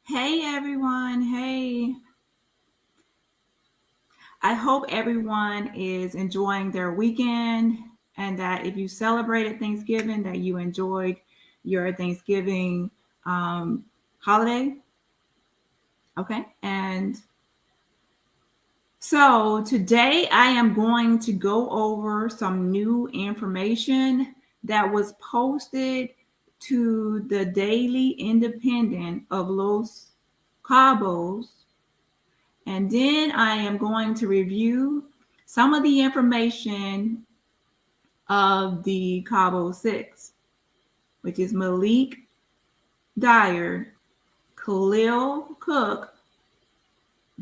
Hey everyone. Hey. I hope everyone is enjoying their weekend and that if you celebrated Thanksgiving, that you enjoyed your Thanksgiving holiday. Okay. And so today I am going to go over some new information that was posted to the Daily Independent of Los Cabos. And then I am going to review some of the information of the Cabo Six, which is Malik Dyer, Khalil Cook,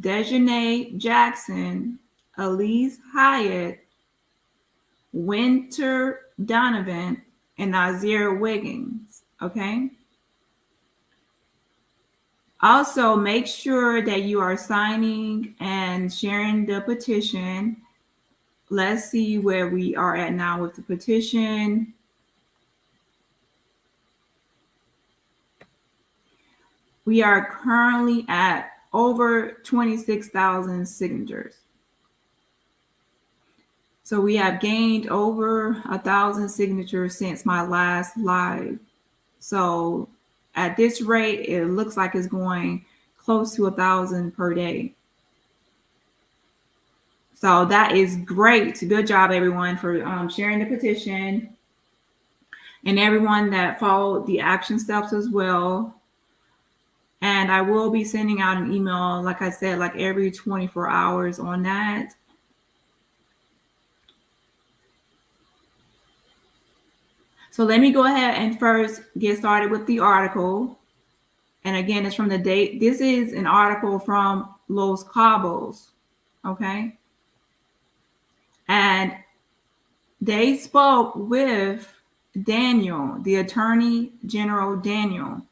Daejhanae Jackson, Alysse Hyatt, Winter Donovan, and Nazeer Wiggins. Okay. Also, make sure that you are signing and sharing the petition. Let's see where we are at now with the petition. We are currently at over 26,000 signatures. So we have gained over 1,000 signatures since my last live. So at this rate, it looks like it's going close to 1,000 per day. So that is great. Good job, everyone, for sharing the petition and everyone that followed the action steps as well. And I will be sending out an email, like I said, like every 24 hours on that. So let me go ahead and first get started with the article. And again, it's from the date. This is an article from Los Cabos. Okay. And they spoke with Daniel, the Attorney General Daniel,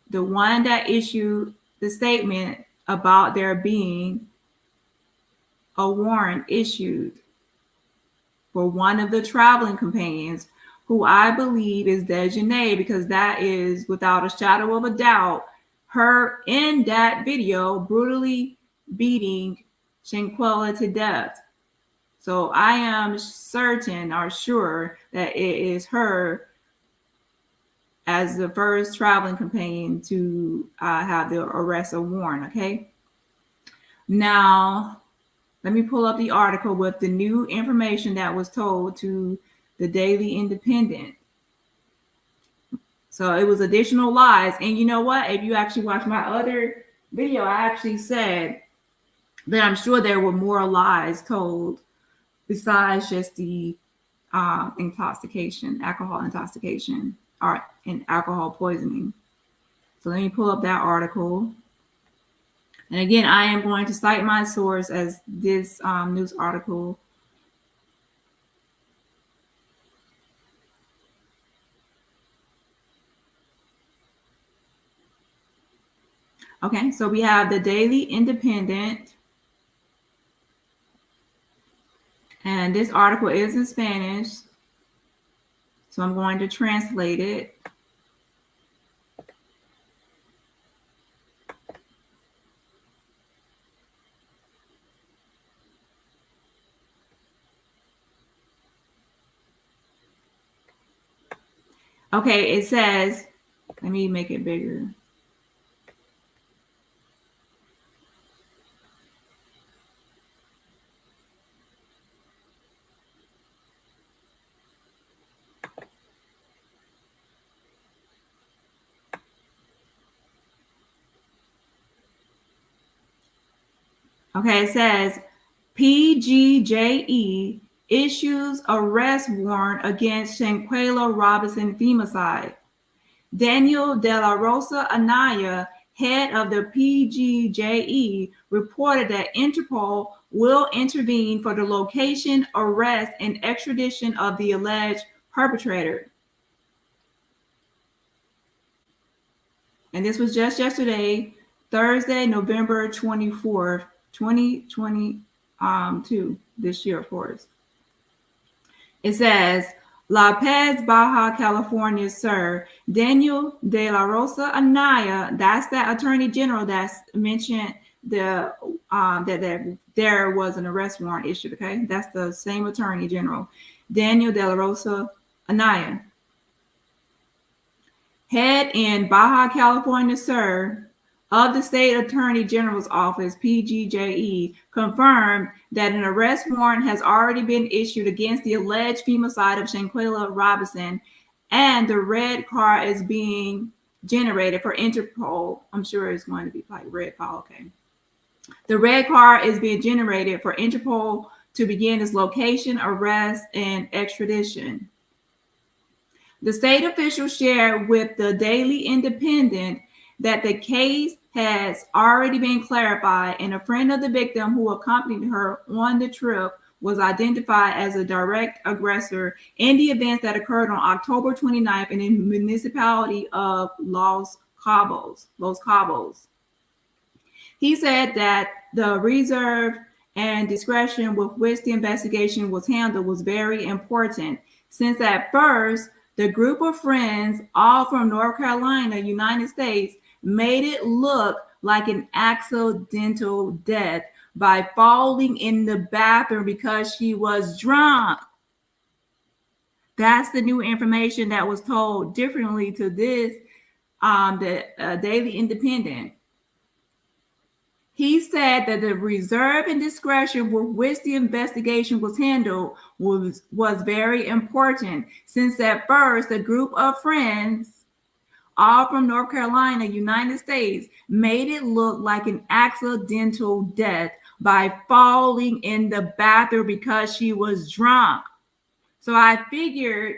the one that issued the statement about there being a warrant issued for one of the traveling companions, who I believe is Daejhanae, because that is without a shadow of a doubt her in that video brutally beating Shanquella to death. So I am certain or sure that it is her as the first traveling companion to have the arrest warrant. Okay. Now, let me pull up the article with the new information that was told to the Daily Independent. So it was additional lies. And you know what? If you actually watch my other video, I actually said that I'm sure there were more lies told besides just the intoxication, alcohol intoxication, or in alcohol poisoning. So let me pull up that article. And again, I am going to cite my source as this news article. Okay, so we have the Daily Independent. And this article is in Spanish. So I'm going to translate it. Okay, it says, let me make it bigger. Okay, it says PGJE issues arrest warrant against Shanquella Robinson femicide. Daniel De La Rosa Anaya, head of the PGJE, reported that Interpol will intervene for the location, arrest, and extradition of the alleged perpetrator. And this was just yesterday, Thursday, November 24th, 2022, this year, of course. It says, La Paz, Baja California, sir. Daniel de la Rosa Anaya, that's that attorney general that's mentioned the that there was an arrest warrant issued. Okay, that's the same attorney general, Daniel de la Rosa Anaya. Head in Baja California, sir, of the State Attorney General's Office, PGJE, confirmed that an arrest warrant has already been issued against the alleged femicide of Shanquella Robinson, and the red card is being generated for Interpol. I'm sure it's going to be like red file. Okay. The red card is being generated for Interpol to begin its location, arrest, and extradition. The state official shared with the Daily Independent that the case has already been clarified, and a friend of the victim who accompanied her on the trip was identified as a direct aggressor in the events that occurred on October 29th in the municipality of Los Cabos. He said that the reserve and discretion with which the investigation was handled was very important, since at first the group of friends, all from North Carolina, United States, made it look like an accidental death by falling in the bathroom because she was drunk. That's the new information that was told differently to this, the Daily Independent. He said that the reserve and discretion with which the investigation was handled was very important, since at first the group of friends, all from North Carolina, United States, made it look like an accidental death by falling in the bathroom because she was drunk. So I figured,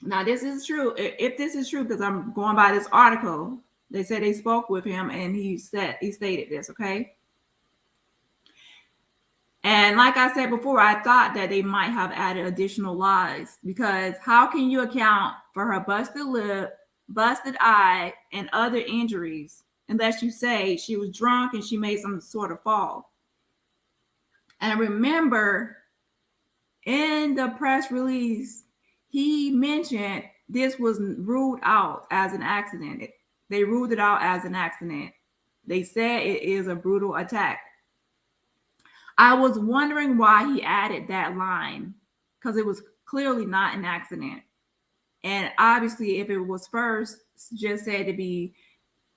now this is true. If this is true, because I'm going by this article, they said they spoke with him and he stated this, okay? And like I said before, I thought that they might have added additional lies, because how can you account for her busted lip, busted eye, and other injuries unless you say she was drunk and she made some sort of fall? And remember, in the press release, he mentioned this was ruled out as an accident. They ruled it out as an accident. They said it is a brutal attack. I was wondering why he added that line, because it was clearly not an accident. And obviously, if it was first just said to be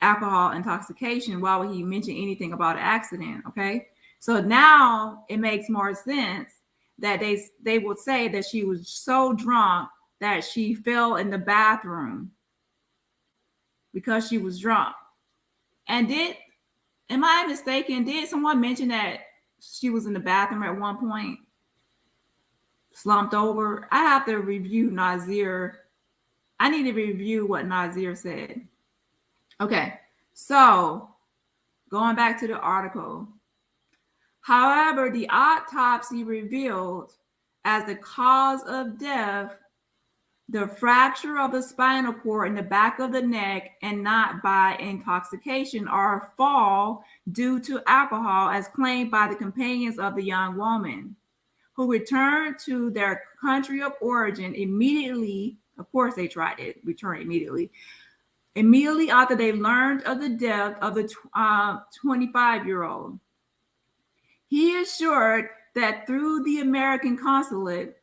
alcohol intoxication, why would he mention anything about an accident? Okay. So now it makes more sense that they would say that she was so drunk that she fell in the bathroom because she was drunk. And am I mistaken? Did someone mention that she was in the bathroom at one point, slumped over? I have to review Nazeer. I need to review what Nazeer said. Okay, so going back to the article. However, the autopsy revealed as the cause of death the fracture of the spinal cord in the back of the neck, and not by intoxication or fall due to alcohol, as claimed by the companions of the young woman, who returned to their country of origin immediately. Of course, they tried to return immediately after they learned of the death of the 25-year-old. He assured that through the American consulate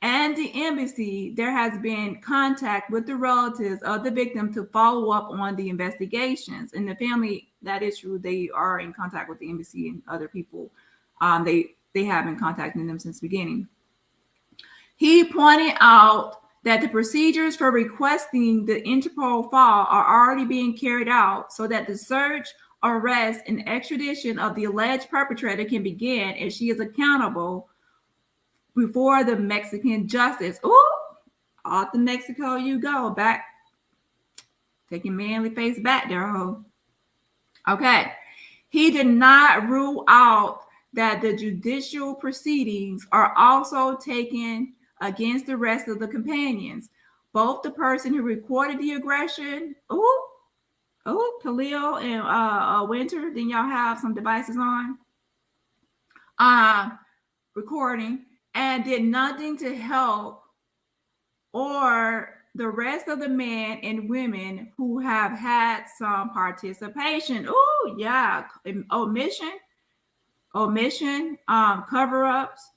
and the embassy, there has been contact with the relatives of the victim to follow up on the investigations. And the family, that is true, they are in contact with the embassy and other people. They have been contacting them since the beginning. He pointed out that the procedures for requesting the Interpol file are already being carried out so that the search, arrest, and extradition of the alleged perpetrator can begin if she is accountable before the Mexican justice. Ooh, off to Mexico you go, back, taking manly face back there. Oh. Okay. He did not rule out that the judicial proceedings are also taken against the rest of the companions, both the person who recorded the aggression, Khalil and Winter. Then y'all have some devices on recording, and did nothing to help or the rest of the men and women who have had some participation. Oh, yeah. Omission, cover-ups,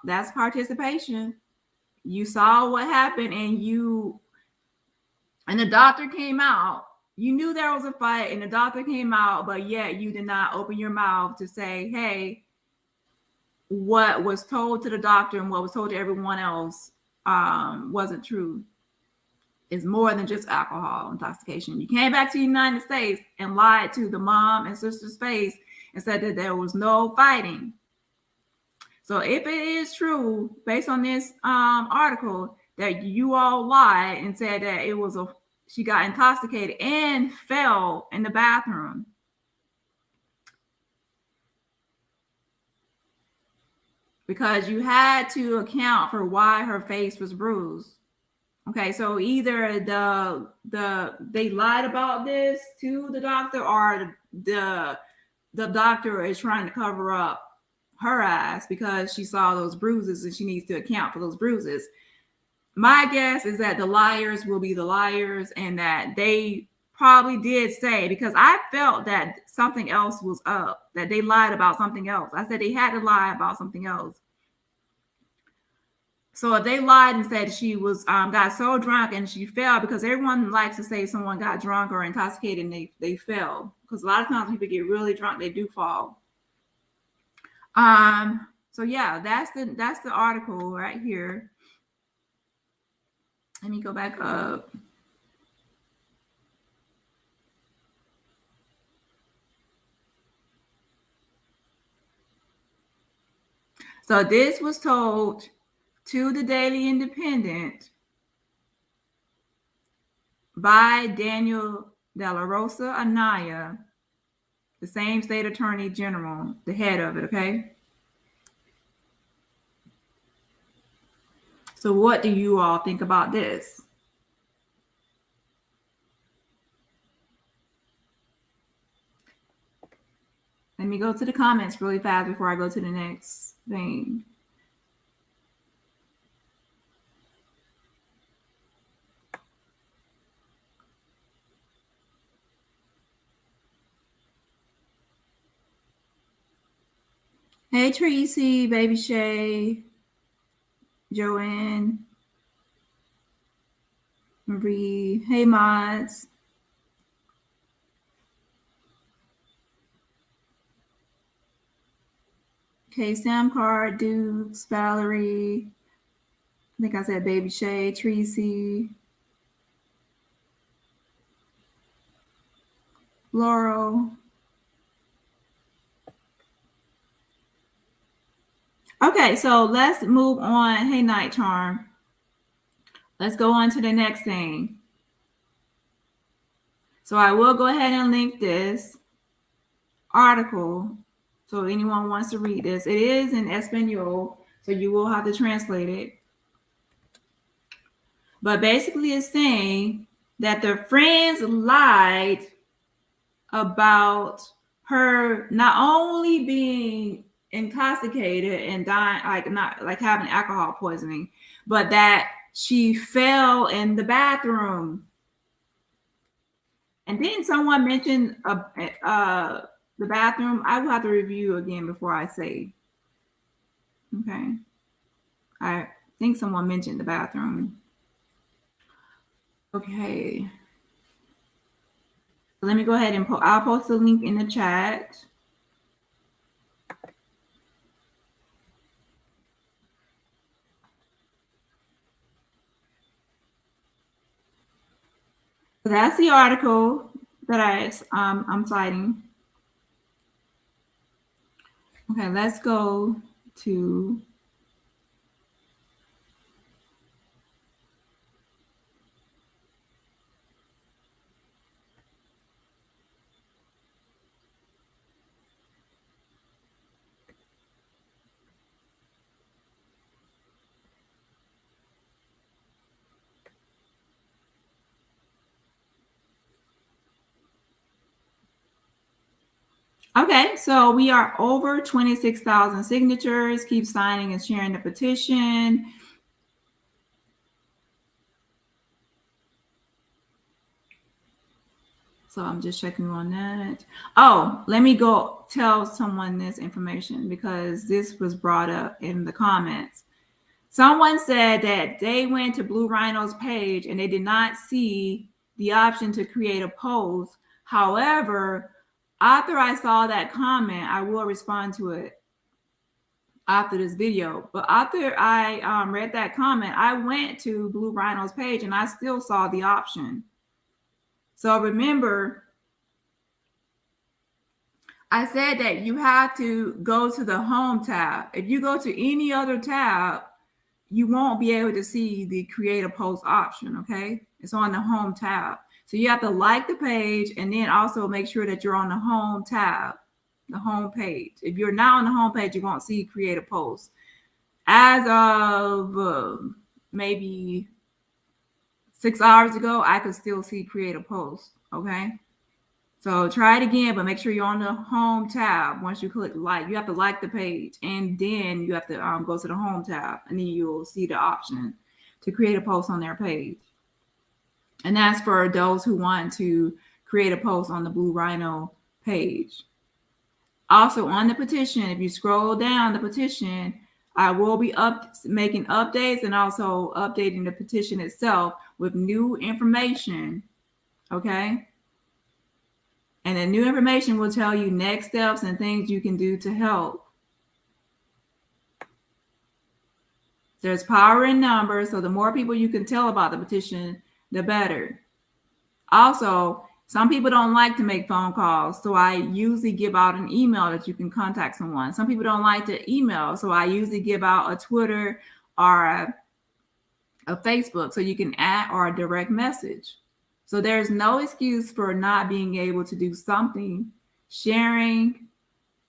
that's participation. You saw what happened and the doctor came out. You knew there was a fight and the doctor came out, but yet you did not open your mouth to say, hey, what was told to the doctor and what was told to everyone else wasn't true. It's more than just alcohol intoxication. You came back to the United States and lied to the mom and sister's face and said that there was no fighting. So if it is true, based on this article, that you all lied and said that she got intoxicated and fell in the bathroom. Because you had to account for why her face was bruised. Okay, so either they lied about this to the doctor, or the doctor is trying to cover up her ass because she saw those bruises and she needs to account for those bruises. My guess is that the liars will be the liars and that they probably did say, because I felt that something else was up, that they lied about something else. I said they had to lie about something else. So if they lied and said she was got so drunk and she fell, because everyone likes to say someone got drunk or intoxicated and they fell, because a lot of times people get really drunk, they do fall. So yeah, that's the article right here. Let me go back up. So this was told to the Daily Independent by Daniel De La Rosa Anaya, the same state attorney general, the head of it, okay? So what do you all think about this? Let me go to the comments really fast before I go to the next thing. Hey, Tracy, Baby Shay, Joanne, Marie. Hey, Mods. Okay, Sam Card, Dukes, Valerie. I think I said Baby Shay, Tracy, Laurel. Okay, so let's move on. Hey, Night Charm. Let's go on to the next thing. So I will go ahead and link this article. So if anyone wants to read this, it is in Espanol, so you will have to translate it. But basically it's saying that the friends lied about her not only being intoxicated and dying, not like having alcohol poisoning, but that she fell in the bathroom. And didn't someone mention the bathroom? I will have to review again before I say. Okay. I think someone mentioned the bathroom. Okay. So let me go ahead and I'll post the link in the chat. So that's the article that I'm citing. Okay, let's go to Okay, so we are over 26,000 signatures. Keep signing and sharing the petition. So I'm just checking on that. Oh, let me go tell someone this information because this was brought up in the comments. Someone said that they went to Blue Rhino's page and they did not see the option to create a post. However, after I saw that comment, I will respond to it after this video. But after I read that comment, I went to Blue Rhino's page and I still saw the option. So remember, I said that you have to go to the home tab. If you go to any other tab, you won't be able to see the create a post option, okay? It's on the home tab. So you have to like the page and then also make sure that you're on the home tab, the home page. If you're not on the home page, you won't see create a post. As of maybe 6 hours ago, I could still see create a post, okay? So try it again, but make sure you're on the home tab. Once you click like, you have to like the page, and then you have to go to the home tab, and then you'll see the option to create a post on their page. And that's for those who want to create a post on the Blue Rhino page. Also on the petition, if you scroll down the petition, I will be making updates and also updating the petition itself with new information, okay? And the new information will tell you next steps and things you can do to help. There's power in numbers, so the more people you can tell about the petition, the better. Also, some people don't like to make phone calls, so I usually give out an email that you can contact someone. Some people don't like to email, so I usually give out a Twitter or a Facebook, so you can add or a direct message. So there's no excuse for not being able to do something, sharing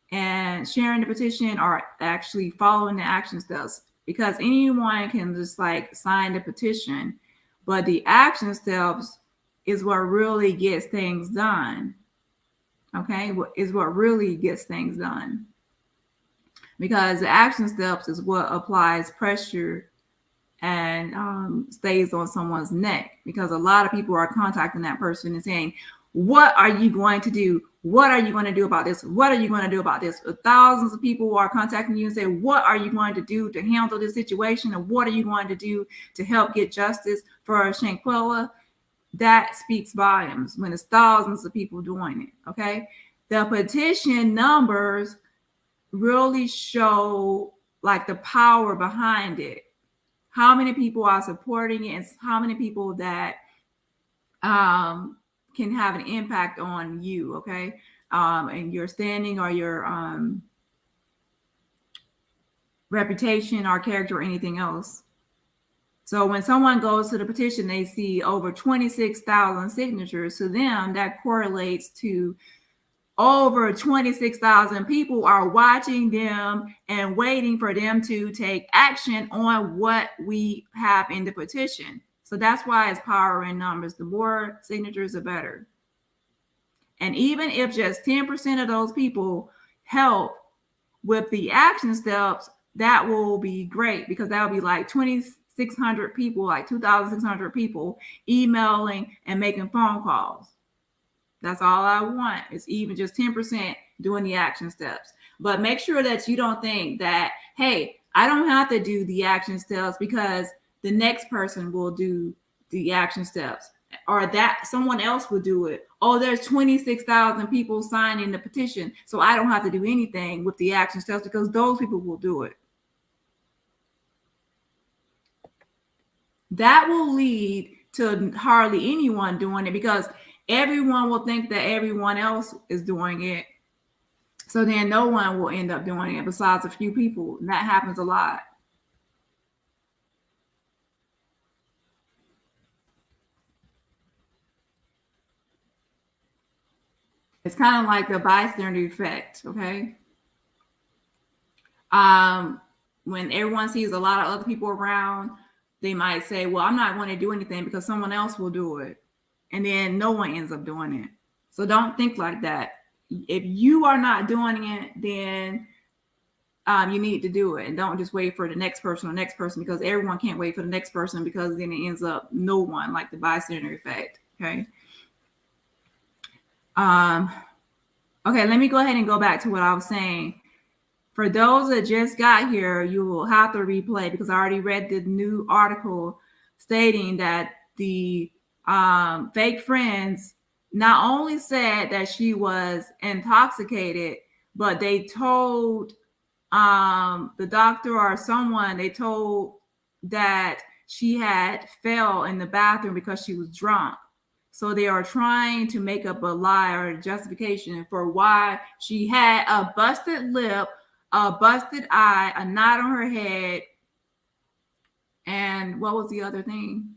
the petition or actually following the action steps, because anyone can just like sign the petition, but the action steps is what really gets things done. Okay, is what really gets things done, because the action steps is what applies pressure and stays on someone's neck, because a lot of people are contacting that person and saying, what are you going to do? What are you going to do about this? What are you going to do about this? Thousands of people are contacting you and say, what are you going to do to handle this situation? And what are you going to do to help get justice for Shanquella? That speaks volumes when it's thousands of people doing it, okay? The petition numbers really show like the power behind it. How many people are supporting it and how many people that can have an impact on you, okay? And your standing or your reputation or character or anything else. So when someone goes to the petition, they see over 26,000 signatures. To them, that correlates to over 26,000 people are watching them and waiting for them to take action on what we have in the petition. So that's why it's power in numbers. The more signatures, the better. And even if just 10% of those people help with the action steps, that will be great, because that will be like 2,600 people, like 2,600 people emailing and making phone calls. That's all I want, is even just 10% doing the action steps. But make sure that you don't think that, hey, I don't have to do the action steps because the next person will do the action steps, or that someone else will do it. Oh, there's 26,000 people signing the petition, so I don't have to do anything with the action steps because those people will do it. That will lead to hardly anyone doing it, because everyone will think that everyone else is doing it. So then no one will end up doing it besides a few people. And that happens a lot. It's kind of like the bystander effect, okay? When everyone sees a lot of other people around, they might say, well, I'm not going to do anything because someone else will do it. And then no one ends up doing it. So don't think like that. If you are not doing it, then you need to do it. And don't just wait for the next person, because everyone can't wait for the next person, because then it ends up no one, like the bystander effect, okay? Okay, let me go ahead and go back to what I was saying. For those that just got here, you will have to replay because I already read the new article stating that the fake friends not only said that she was intoxicated, but they told the doctor or someone, they told that she had fell in the bathroom because she was drunk. So they are trying to make up a lie or a justification for why she had a busted lip, a busted eye, a knot on her head, and what was the other thing?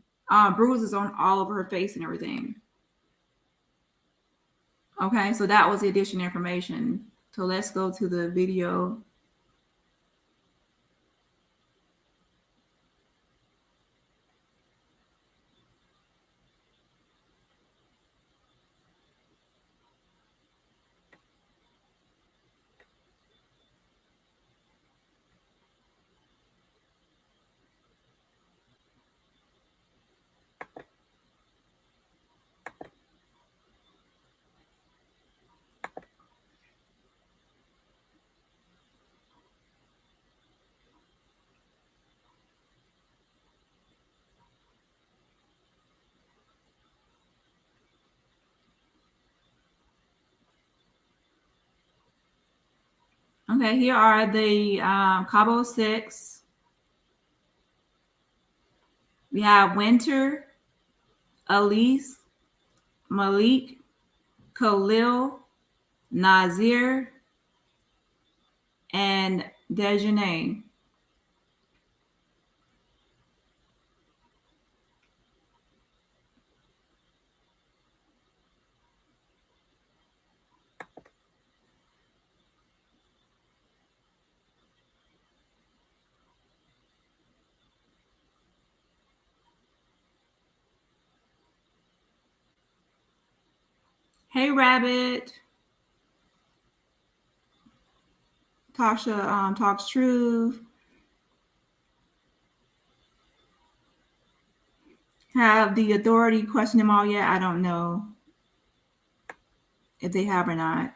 Bruises on all over her face and everything. Okay, so that was the additional information. So let's go to the video. Okay, here are the Cabo 6. We have Winter, Alysse, Malik, Khalil, Nazeer, and Daejhanae. Hey, Rabbit. Tasha talks truth. Have the authority questioned them all yet? I don't know if they have or not.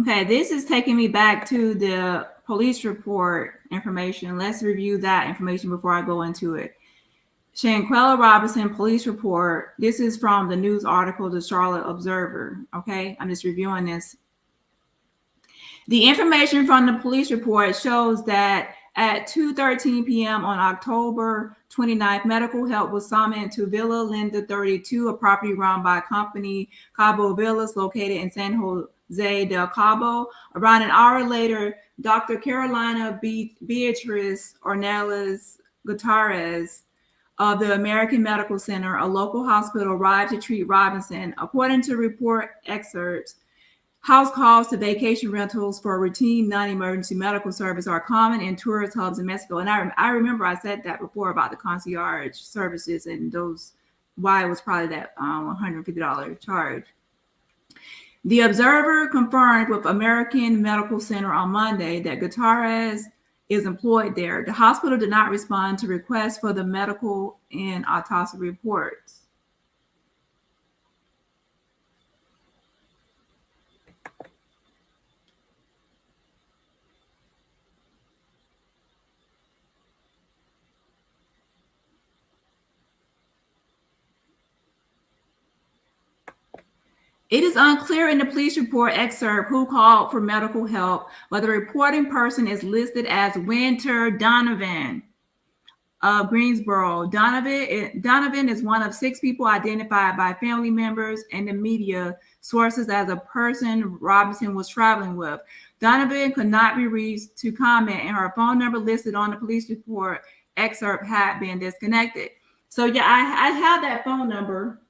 Okay, this is taking me back to the police report information. Let's review that information before I go into it. Shanquella Robinson police report. This is from the news article, the Charlotte Observer. Okay, I'm just reviewing this. The information from the police report shows that at 2:13 p.m. on October 29th, medical help was summoned to Villa Linda 32, a property run by company Cabo Villas located in San Jose del Cabo. Around an hour later, Dr. Carolina Beatriz Ornelas Gutierrez of the American Medical Center, a local hospital, arrived to treat Robinson. According to report excerpts, house calls to vacation rentals for routine non-emergency medical service are common in tourist hubs in Mexico. And I remember I said that before about the concierge services and those, why it was probably that $150 charge. The Observer confirmed with American Medical Center on Monday that Gutierrez is employed there. The hospital did not respond to requests for the medical and autopsy reports. It is unclear in the police report excerpt who called for medical help, but the reporting person is listed as Winter Donovan of Greensboro. Donovan is one of 6 people identified by family members and the media sources as a person Robinson was traveling with. Donovan could not be reached to comment, and her phone number listed on the police report excerpt had been disconnected. So yeah, I have that phone number,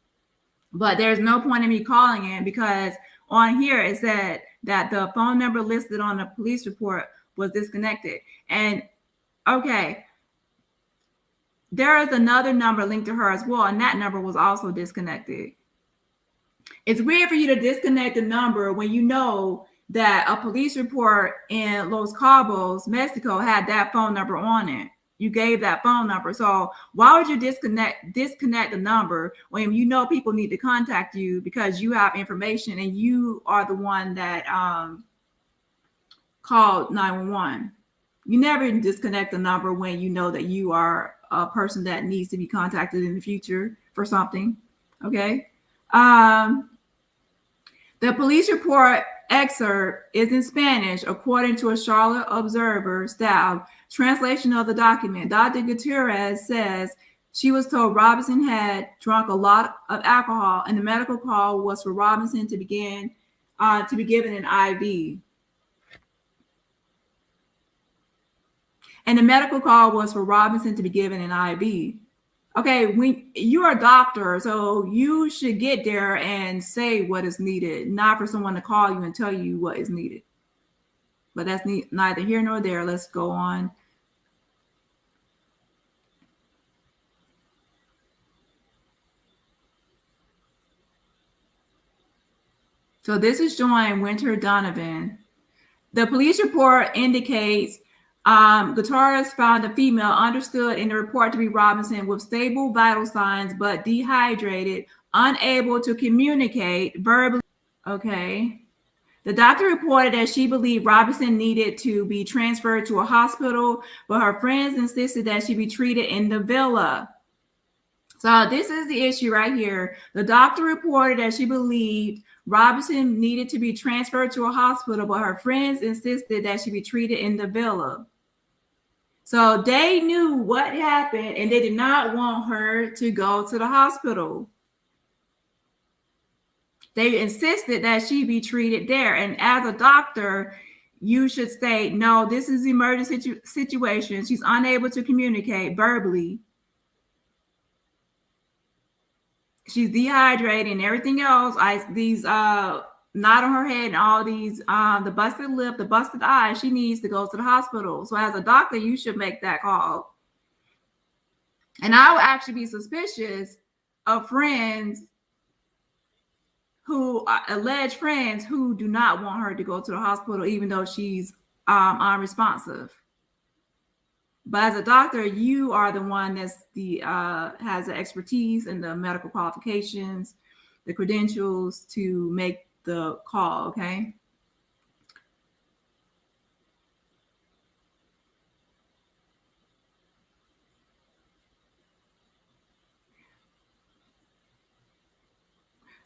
but there's no point in me calling it because on here it said that the phone number listed on the police report was disconnected. And okay, there is another number linked to her as well, and that number was also disconnected. It's weird for you to disconnect the number when you know that a police report in Los Cabos, Mexico, had that phone number on it. you gave that phone number. So why would you disconnect the number when you know people need to contact you because you have information and you are the one that called 911? You never disconnect the number when you know that you are a person that needs to be contacted in the future for something. Okay. The police report excerpt is in Spanish, according to a Charlotte Observer staff translation of the document. Dr. Gutierrez says she was told Robinson had drunk a lot of alcohol, and the medical call was for Robinson to be given an IV. And the medical call was for Robinson to be given an IV. Okay, when you're a doctor, so you should get there and say what is needed, not for someone to call you and tell you what is needed. But that's neither here nor there. Let's go on. So this is showing Winter Donovan. The police report indicates guitarist found a female understood in the report to be Robinson with stable vital signs, but dehydrated, unable to communicate verbally. Okay. The doctor reported that she believed Robinson needed to be transferred to a hospital, but her friends insisted that she be treated in the villa. So this is the issue right here. The doctor reported that she believed Robinson needed to be transferred to a hospital, but her friends insisted that she be treated in the villa. So they knew what happened and they did not want her to go to the hospital. They insisted that she be treated there. And as a doctor, you should state, no, this is an emergency situation. She's unable to communicate verbally. She's dehydrated and everything else. These knot on her head and all these the busted lip, the busted eye. She needs to go to the hospital. So as a doctor, you should make that call. And I would actually be suspicious of friends who alleged friends who do not want her to go to the hospital, even though she's unresponsive. But as a doctor, you are the one that's has the expertise and the medical qualifications, the credentials to make the call, okay?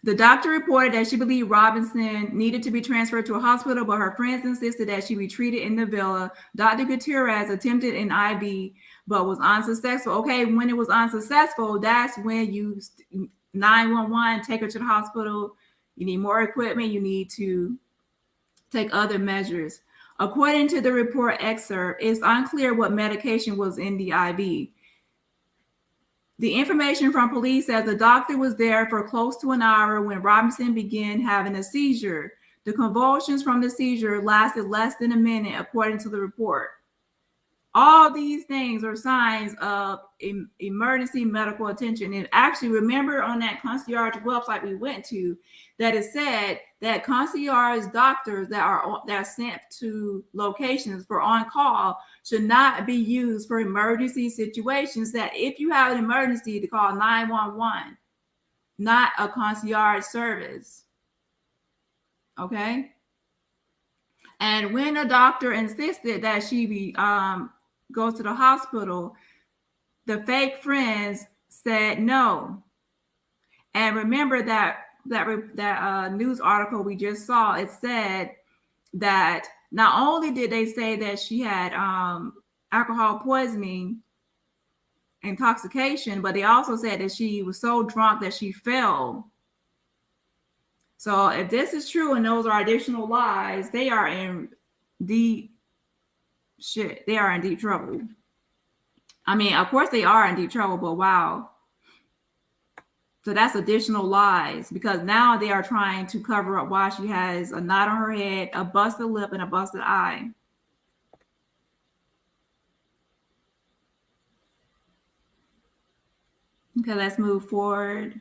The doctor reported that she believed Robinson needed to be transferred to a hospital, but her friends insisted that she be treated in the villa. Dr. Gutierrez attempted an IV, but was unsuccessful. Okay, when it was unsuccessful, that's when you 911, take her to the hospital. You need more equipment. You need to take other measures. According to the report excerpt, it's unclear what medication was in the IV. The information from police says the doctor was there for close to an hour when Robinson began having a seizure. The convulsions from the seizure lasted less than a minute, according to the report. All these things are signs of emergency medical attention. And actually, remember on that concierge website we went to, that it said that concierge doctors that are sent to locations for on call should not be used for emergency situations. That if you have an emergency, to call 911, not a concierge service. Okay. And when a doctor insisted that she be go to the hospital, the fake friends said no. And remember that news article we just saw, it said that not only did they say that she had alcohol poisoning, intoxication, but they also said that she was so drunk that she fell. So if this is true and those are additional lies, they are in deep shit. They are in deep trouble. I mean, of course they are in deep trouble, but wow. So that's additional lies, because now they are trying to cover up why she has a knot on her head, a busted lip, and a busted eye. Okay, let's move forward.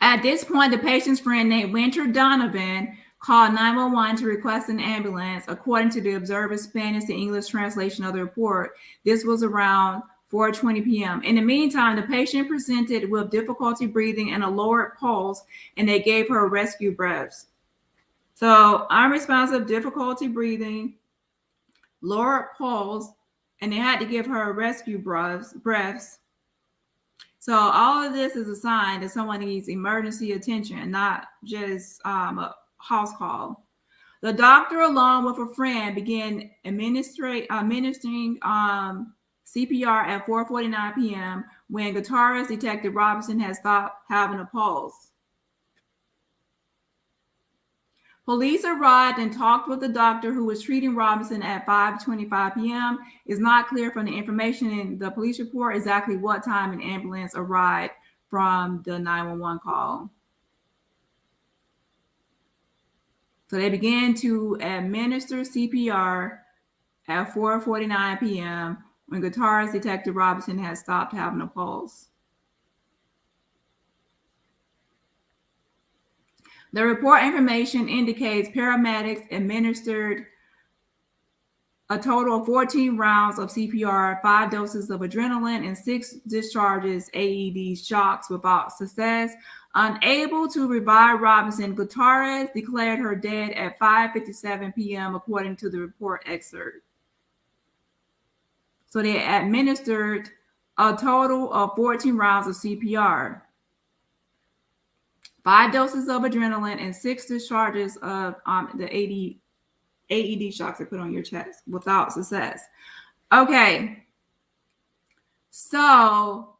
At this point, the patient's friend named Winter Donovan called 911 to request an ambulance. According to the Observer Spanish to English translation of the report, this was around 4:20 p.m. In the meantime, the patient presented with difficulty breathing and a lowered pulse, and they gave her rescue breaths. So unresponsive, difficulty breathing, lowered pulse, and they had to give her rescue breaths. So all of this is a sign that someone needs emergency attention, not just a house call. The doctor, along with a friend, began administering CPR at 4:49 p.m. when guitarist Detective Robinson had stopped having a pulse. Police arrived and talked with the doctor who was treating Robinson at 5:25 p.m. It's not clear from the information in the police report exactly what time an ambulance arrived from the 911 call. So they began to administer CPR at 4:49 p.m. when guitarist Detective Robinson had stopped having a pulse. The report information indicates paramedics administered a total of 14 rounds of CPR, 5 doses of adrenaline, and 6 discharges AED shocks without success. Unable to revive Robinson, guitarist declared her dead at 5:57 p.m. according to the report excerpt. So they administered a total of 14 rounds of CPR, 5 doses of adrenaline, and 6 discharges of the AED shocks they put on your chest without success. Okay. So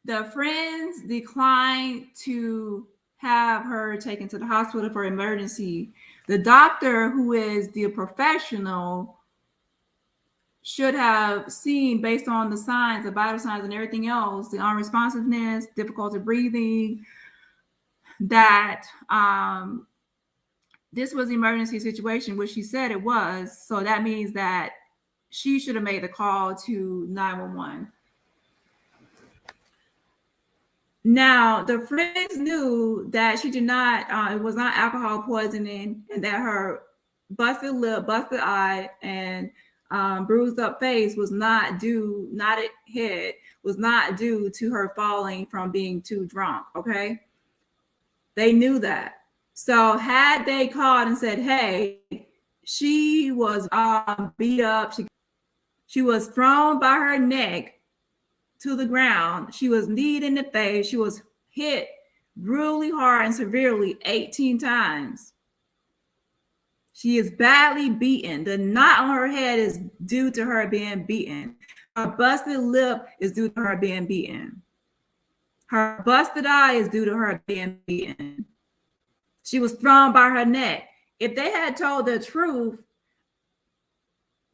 the friends declined to have her taken to the hospital for emergency. The doctor, who is the professional, should have seen, based on the signs, the vital signs and everything else, the unresponsiveness, difficulty breathing, that this was an emergency situation, which she said it was. So that means that she should have made the call to 911. Now, the friends knew that she did not, it was not alcohol poisoning, and that her busted lip, busted eye, and bruised up face was not due, knotted head, was not due to her falling from being too drunk, okay? They knew that. So had they called and said, hey, she was beat up, she was thrown by her neck to the ground, she was kneed in the face, she was hit really hard and severely 18 times. She is badly beaten. The knot on her head is due to her being beaten. Her busted lip is due to her being beaten. Her busted eye is due to her being beaten. She was thrown by her neck. If they had told the truth,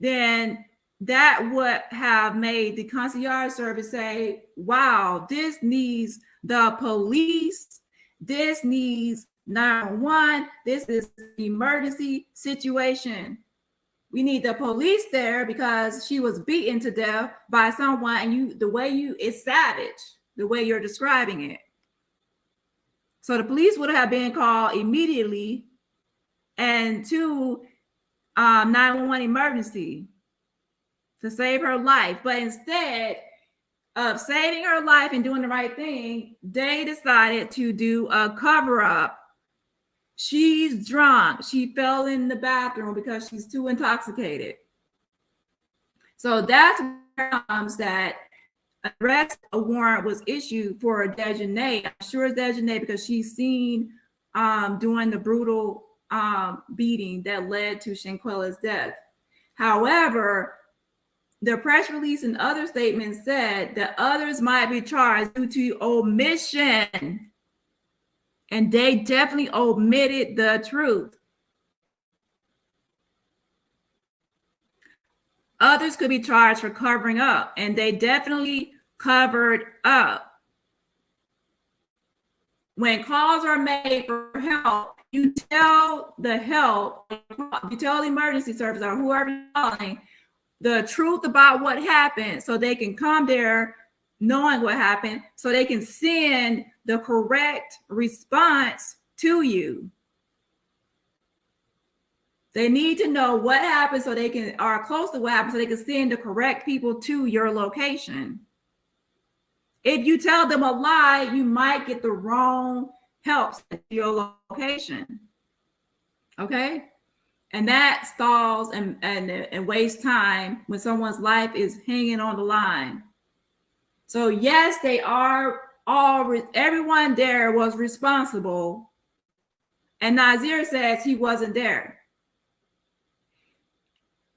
then that would have made the concierge service say, wow, this needs the police. This needs 911. This is an emergency situation. We need the police there because she was beaten to death by someone, and it's savage, the way you're describing it. So the police would have been called immediately and to 911 emergency to save her life. But instead of saving her life and doing the right thing, they decided to do a cover-up. She's drunk. She fell in the bathroom because she's too intoxicated. So that's where that arrest warrant was issued for Daejhanae. I'm sure it's Daejhanae because she's seen doing the brutal beating that led to Shanquella's death. However, the press release and other statements said that others might be charged due to omission. And they definitely omitted the truth. Others could be charged for covering up, and they definitely covered up. When calls are made for help, you tell the emergency service or whoever is calling the truth about what happened so they can come there knowing what happened so they can send the correct response to you. They need to know what happened so they can, are close to what happened, so they can send the correct people to your location. If you tell them a lie, you might get the wrong help at your location. Okay? And that stalls and wastes time when someone's life is hanging on the line. So yes, they are all, everyone there was responsible. And Nazeer says he wasn't there.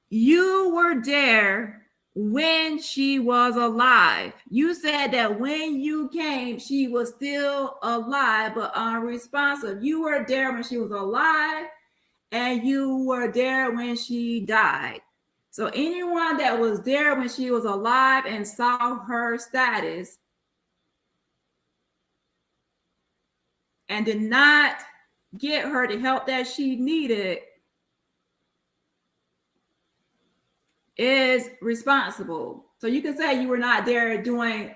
You were there when she was alive. You said that when you came, she was still alive, but unresponsive. You were there when she was alive, and you were there when she died. So anyone that was there when she was alive and saw her status and did not get her the help that she needed is responsible. So you can say you were not there doing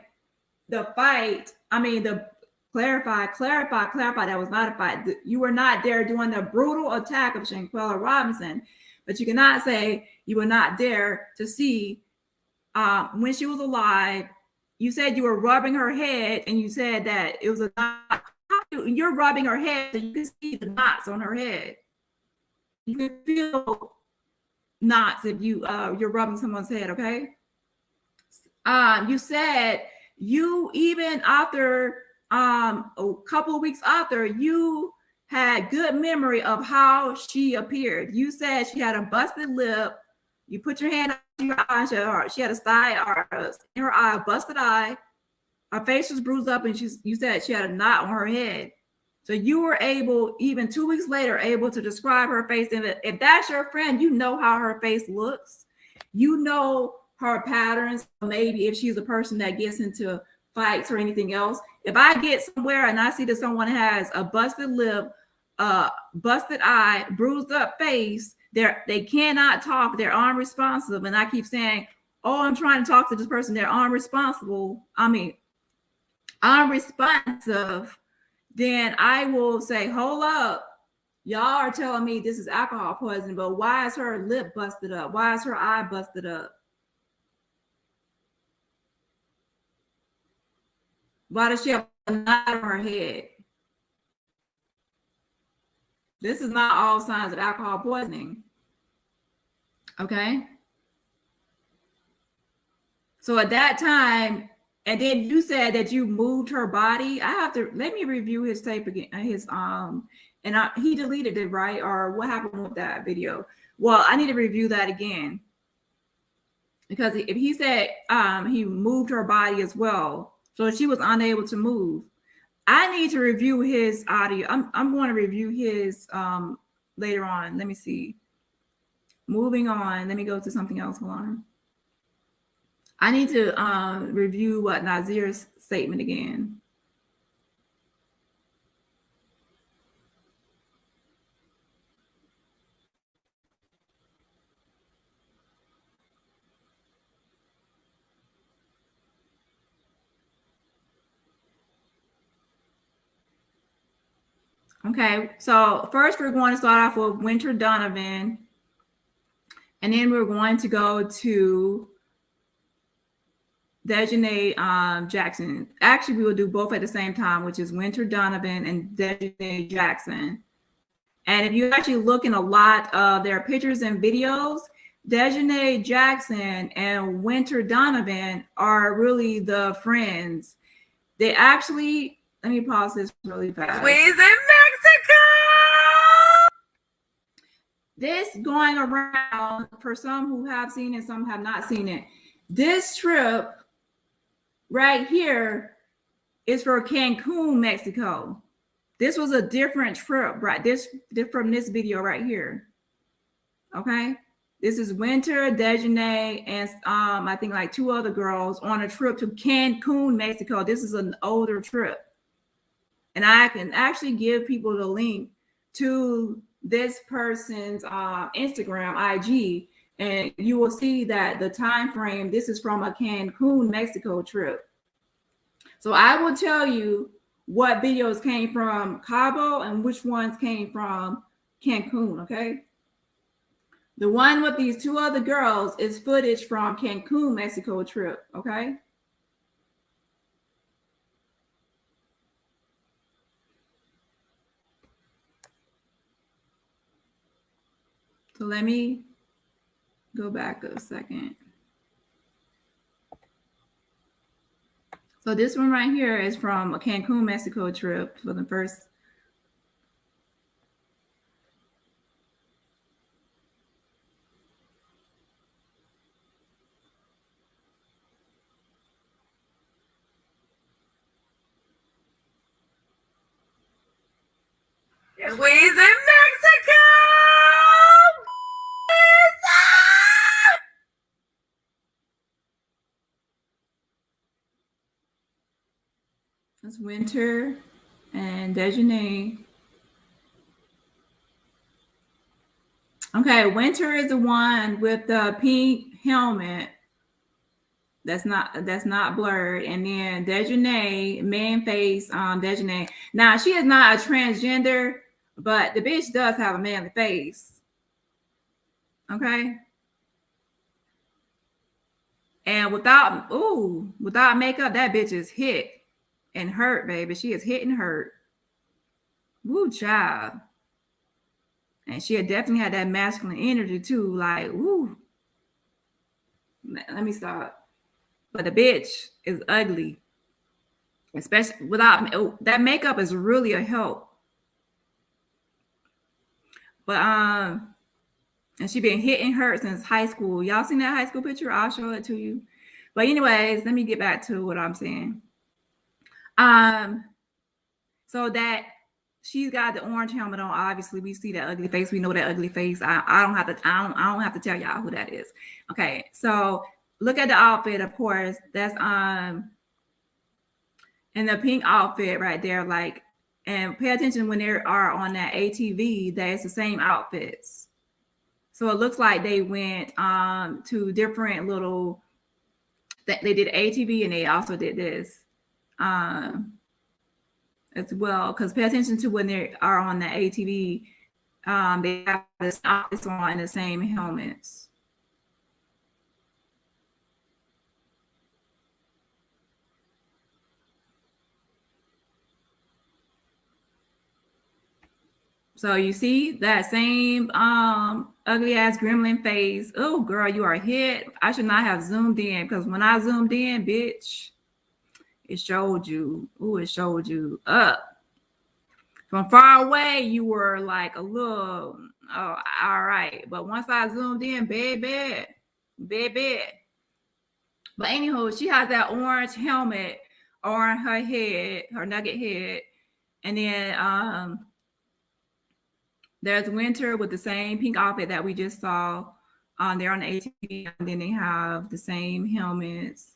the fight. I mean, the clarify, that was not a fight. You were not there doing the brutal attack of Shanquella Robinson, but you cannot say you were not there to see when she was alive. You said you were rubbing her head, and you said that it was a knot. You're rubbing her head, so you can see the knots on her head. You can feel knots if you're rubbing someone's head. Okay. You said you, even after a couple of weeks after, you had good memory of how she appeared. You said she had a busted lip. You put your hand on your eye. She had a sty in her eye, a busted eye. Her face was bruised up, and you said she had a knot on her head. So you were able, even 2 weeks later, able to describe her face. And if that's your friend, you know how her face looks. You know her patterns. Maybe if she's a person that gets into fights or anything else. If I get somewhere and I see that someone has a busted lip, busted eye, bruised up face, they cannot talk, they're unresponsive. And I keep saying, oh, I'm trying to talk to this person, they're unresponsive, then I will say, hold up, y'all are telling me this is alcohol poisoning, but why is her lip busted up? Why is her eye busted up? Why does she have a knot on her head? This is not all signs of alcohol poisoning. Okay. So at that time, and then you said that you moved her body. I have to, let me review his tape again. He deleted it, right? Or what happened with that video? Well, I need to review that again. Because if he said he moved her body as well, so she was unable to move, I need to review his audio. I'm going to review his later on. Let me see. Moving on. Let me go to something else. Hold on. I need to review what Nazeer's statement again. Okay, so first we're going to start off with Winter Donovan, and then we're going to go to Daejhanae Jackson. Actually, we will do both at the same time, which is Winter Donovan and Daejhanae Jackson. And if you actually look in a lot of their pictures and videos, Daejhanae Jackson and Winter Donovan are really the friends. They actually, let me pause this really fast. We's in Mexico! This going around, for some who have seen it, some have not seen it. This trip right here is for Cancun, Mexico. This was a different trip, right? This from this video right here. Okay, this is Winter, Daejhanae, and I think like 2 other girls on a trip to Cancun, Mexico. This is an older trip, and I can actually give people the link to this person's Instagram, IG, and you will see that the time frame. This is from a Cancun, Mexico trip. So I will tell you what videos came from Cabo and which ones came from Cancun, okay? The one with these two other girls is footage from Cancun, Mexico trip, okay? So let me go back a second. So this one right here is from a Cancun, Mexico trip for the first. We's in Mexico! It's Winter and Daejhanae. Okay, Winter is the one with the pink helmet. That's not blurred. And then Daejhanae, man face, Daejhanae. Now she is not a transgender, but the bitch does have a manly face. Okay. And without makeup, that bitch is hit and hurt, baby. She is hit and hurt. Woo, child. And she had definitely had that masculine energy too. Like, woo. Let me stop. But the bitch is ugly. Especially without that makeup is really a help. But and she been hitting hurt since high school. Y'all seen that high school picture? I'll show it to you. But anyways, let me get back to what I'm saying. So that she's got the orange helmet on. Obviously, we see that ugly face. We know that ugly face. I don't have to tell y'all who that is. Okay, so look at the outfit. Of course, that's in the pink outfit right there. Like, and pay attention when they are on that ATV. That it's the same outfits. So it looks like they went to different little. They did ATV and they also did this. As well, because pay attention to when they are on the ATV, they have this outfits on and the same helmets. So you see that same ugly ass gremlin face. Oh girl, you are hit. I should not have zoomed in because when I zoomed in, bitch, it showed you. Ooh, it showed you up. From far away, you were like a little, oh, all right. But once I zoomed in, baby. But anywho, she has that orange helmet on her head, her nugget head. And then there's Winter with the same pink outfit that we just saw. They're on the ATV, and then they have the same helmets.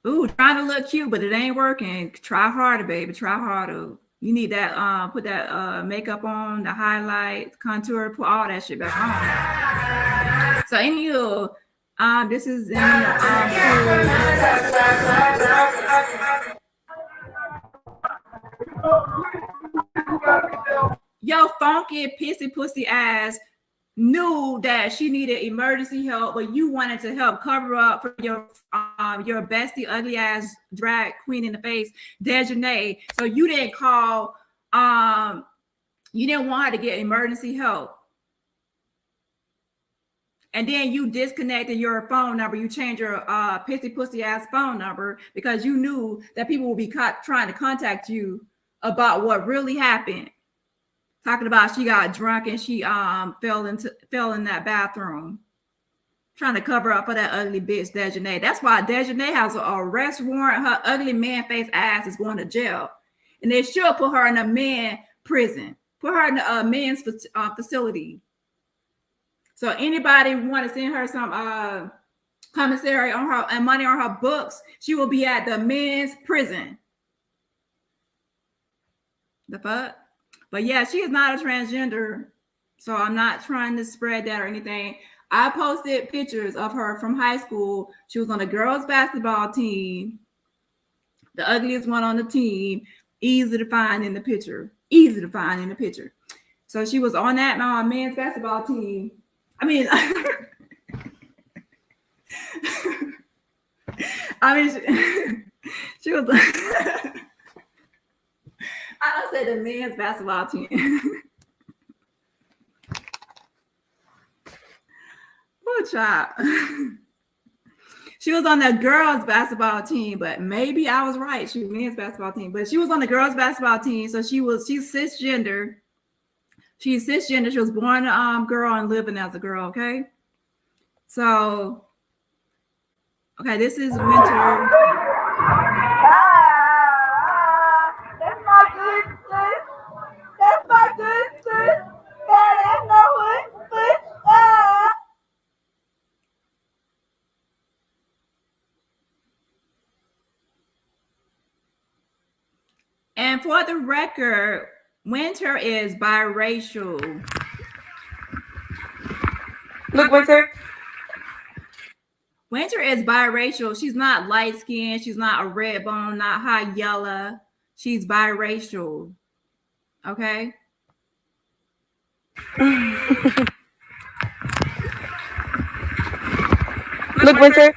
Ooh, trying to look cute, but it ain't working. Try harder, baby. Try harder. You need that, put that makeup on, the highlight, contour, put all that shit back on. So anywho, this is in yo funky pissy pussy ass knew that she needed emergency help, but you wanted to help cover up for your bestie ugly ass drag queen in the face, Daejhanae. So you didn't call. You didn't want her to get emergency help. And then you disconnected your phone number. You changed your pissy pussy ass phone number because you knew that people would be trying to contact you about what really happened. Talking about she got drunk and she fell in that bathroom. Trying to cover up for that ugly bitch, Daejhanae. That's why Daejhanae has an arrest warrant. Her ugly man face ass is going to jail. And they should put her in a man prison. Put her in a men's facility. So anybody want to send her some commissary on her and money on her books, she will be at the men's prison. The fuck? But yeah, she is not a transgender. So I'm not trying to spread that or anything. I posted pictures of her from high school. She was on the girls' basketball team, the ugliest one on the team. Easy to find in the picture. Easy to find in the picture. So she was on that men's basketball team. I mean, she was. I said the men's basketball team. Poor child. She was on the girls' basketball team, but maybe I was right. She was men's basketball team, but she was on the girls' basketball team. So she's cisgender. She's cisgender. She was born a girl and living as a girl. Okay. So, okay, this is winter. That's not good, sis. That's not good, sis. That's not good, sis. And for the record, Winter is biracial. Look, Winter. Winter is biracial. She's not light skinned. She's not a red bone, not high yellow. She's biracial. Okay. Look, Winter.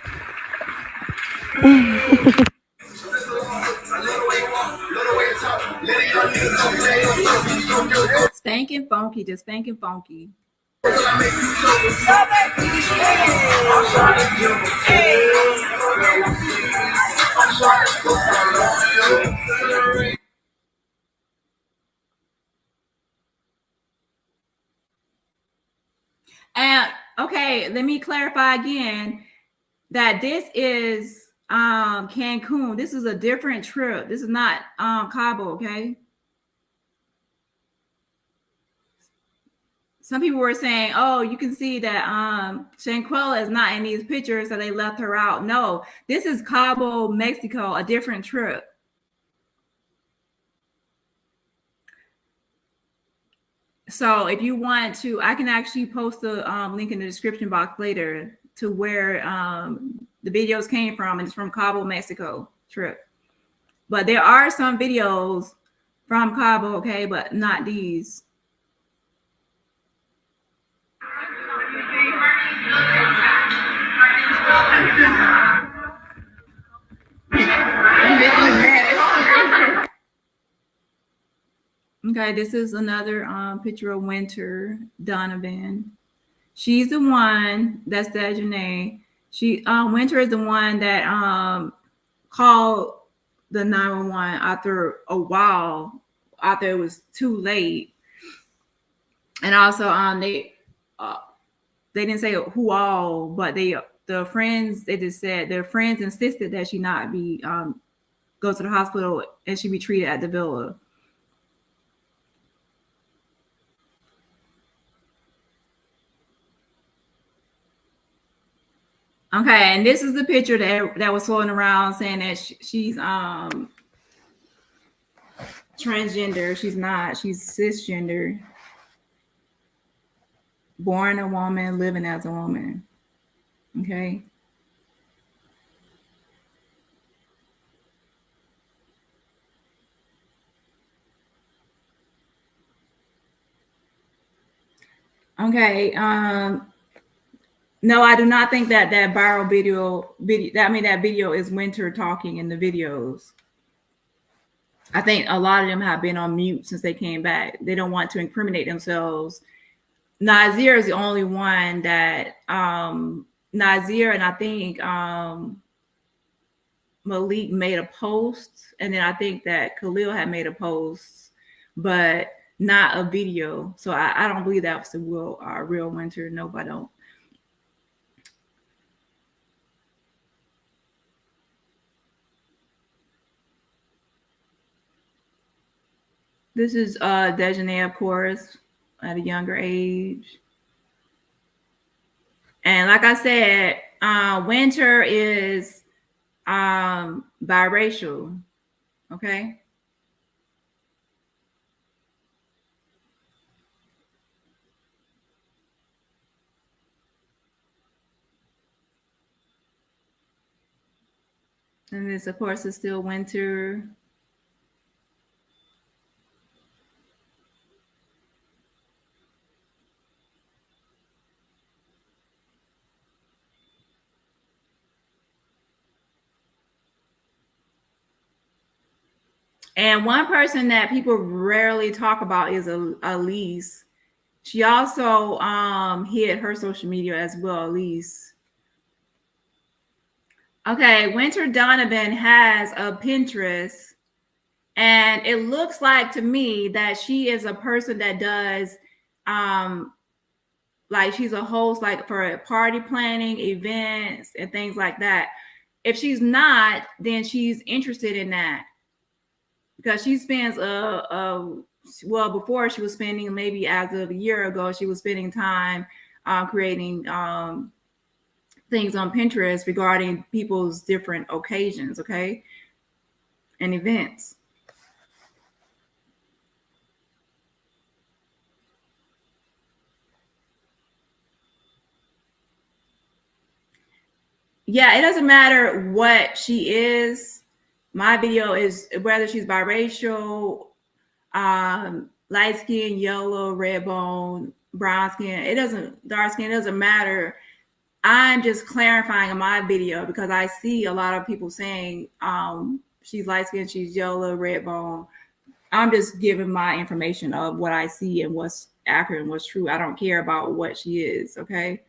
Stinking funky, just stinking funky. And okay, let me clarify again that this is Cancun. This is a different trip. This is not Cabo, okay? Some people were saying, oh, you can see that Shanquella is not in these pictures, so they left her out. No, this is Cabo, Mexico, a different trip. So if you want to, I can actually post the link in the description box later to where the videos came from, and it's from Cabo, Mexico trip. But there are some videos from Cabo, okay, but not these. Okay, this is another picture of Winter, Donovan. She's the one that's Daejhanae. Winter is the one that called the 911 after a while, after it was too late. And also they didn't say who all, but the friends, they just said their friends insisted that she not be go to the hospital and she be treated at the villa. Okay, and this is the picture that was floating around saying that she's transgender. She's not. She's cisgender. Born a woman, living as a woman. Okay. Okay. No, I do not think that viral video. That video is Winter talking in the videos. I think a lot of them have been on mute since they came back. They don't want to incriminate themselves. Nazeer is the only one that Nazeer, and I think Malik made a post, and then I think that Khalil had made a post, but not a video. So I don't believe that was the real Winter. Nope, I don't. This is Daejhanae, of course, at a younger age. And like I said, Winter is biracial. Okay. And this, of course, is still winter. And one person that people rarely talk about is Alysse. She also hit her social media as well, Alysse. Okay, Winter Donovan has a Pinterest, and it looks like to me that she is a person that does like she's a host like for party planning, events, and things like that. If she's not, then she's interested in that because she spends well, before she was spending, maybe as of a year ago, she was spending time creating things on Pinterest regarding people's different occasions, okay, and events. Yeah, it doesn't matter what she is. My video is whether she's biracial, light skin, yellow, red bone, brown skin. It doesn't, dark skin, it doesn't matter. I'm just clarifying in my video because I see a lot of people saying she's light skin, she's yellow, red bone. I'm just giving my information of what I see and what's accurate and what's true. I don't care about what she is, okay?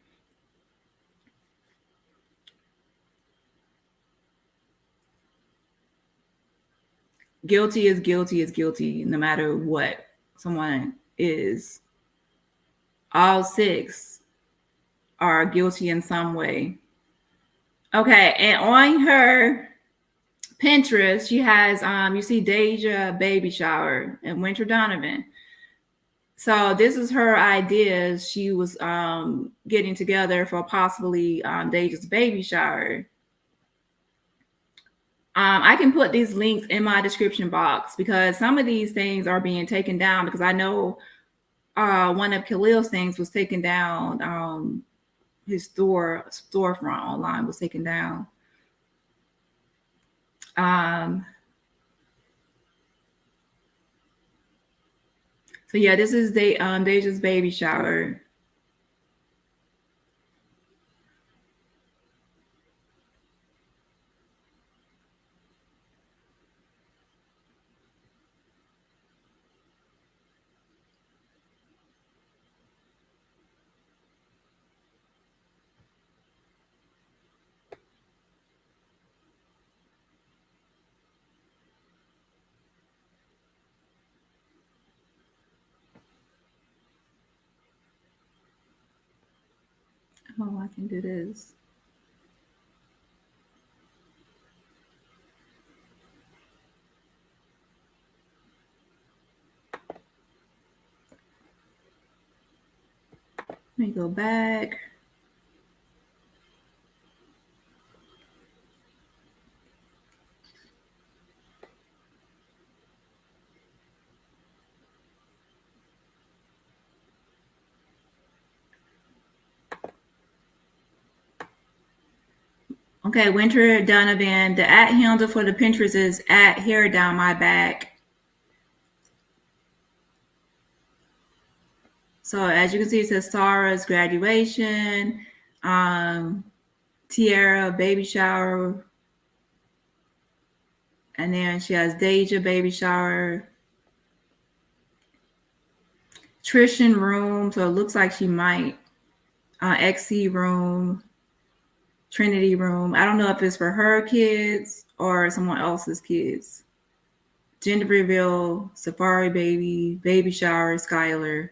Guilty is guilty is guilty, no matter what someone is. All six are guilty in some way. Okay, and on her Pinterest, she has you see Deja baby shower and Winter Donovan. So this is her ideas. She was getting together for possibly Deja's baby shower. I can put these links in my description box because some of these things are being taken down because I know one of Khalil's things was taken down. His storefront online was taken down. So yeah, this is Deja's baby shower. Oh, I can do this. Let me go back. Okay, Winter Donovan. The at handle for the Pinterest is at hair down my back. So as you can see, it says Sarah's graduation, Tiara baby shower, and then she has Deja baby shower, Trishan room. So it looks like she might XC room, Trinity room. I don't know if it's for her kids or someone else's kids. Gender reveal, Safari baby, baby shower, Skylar.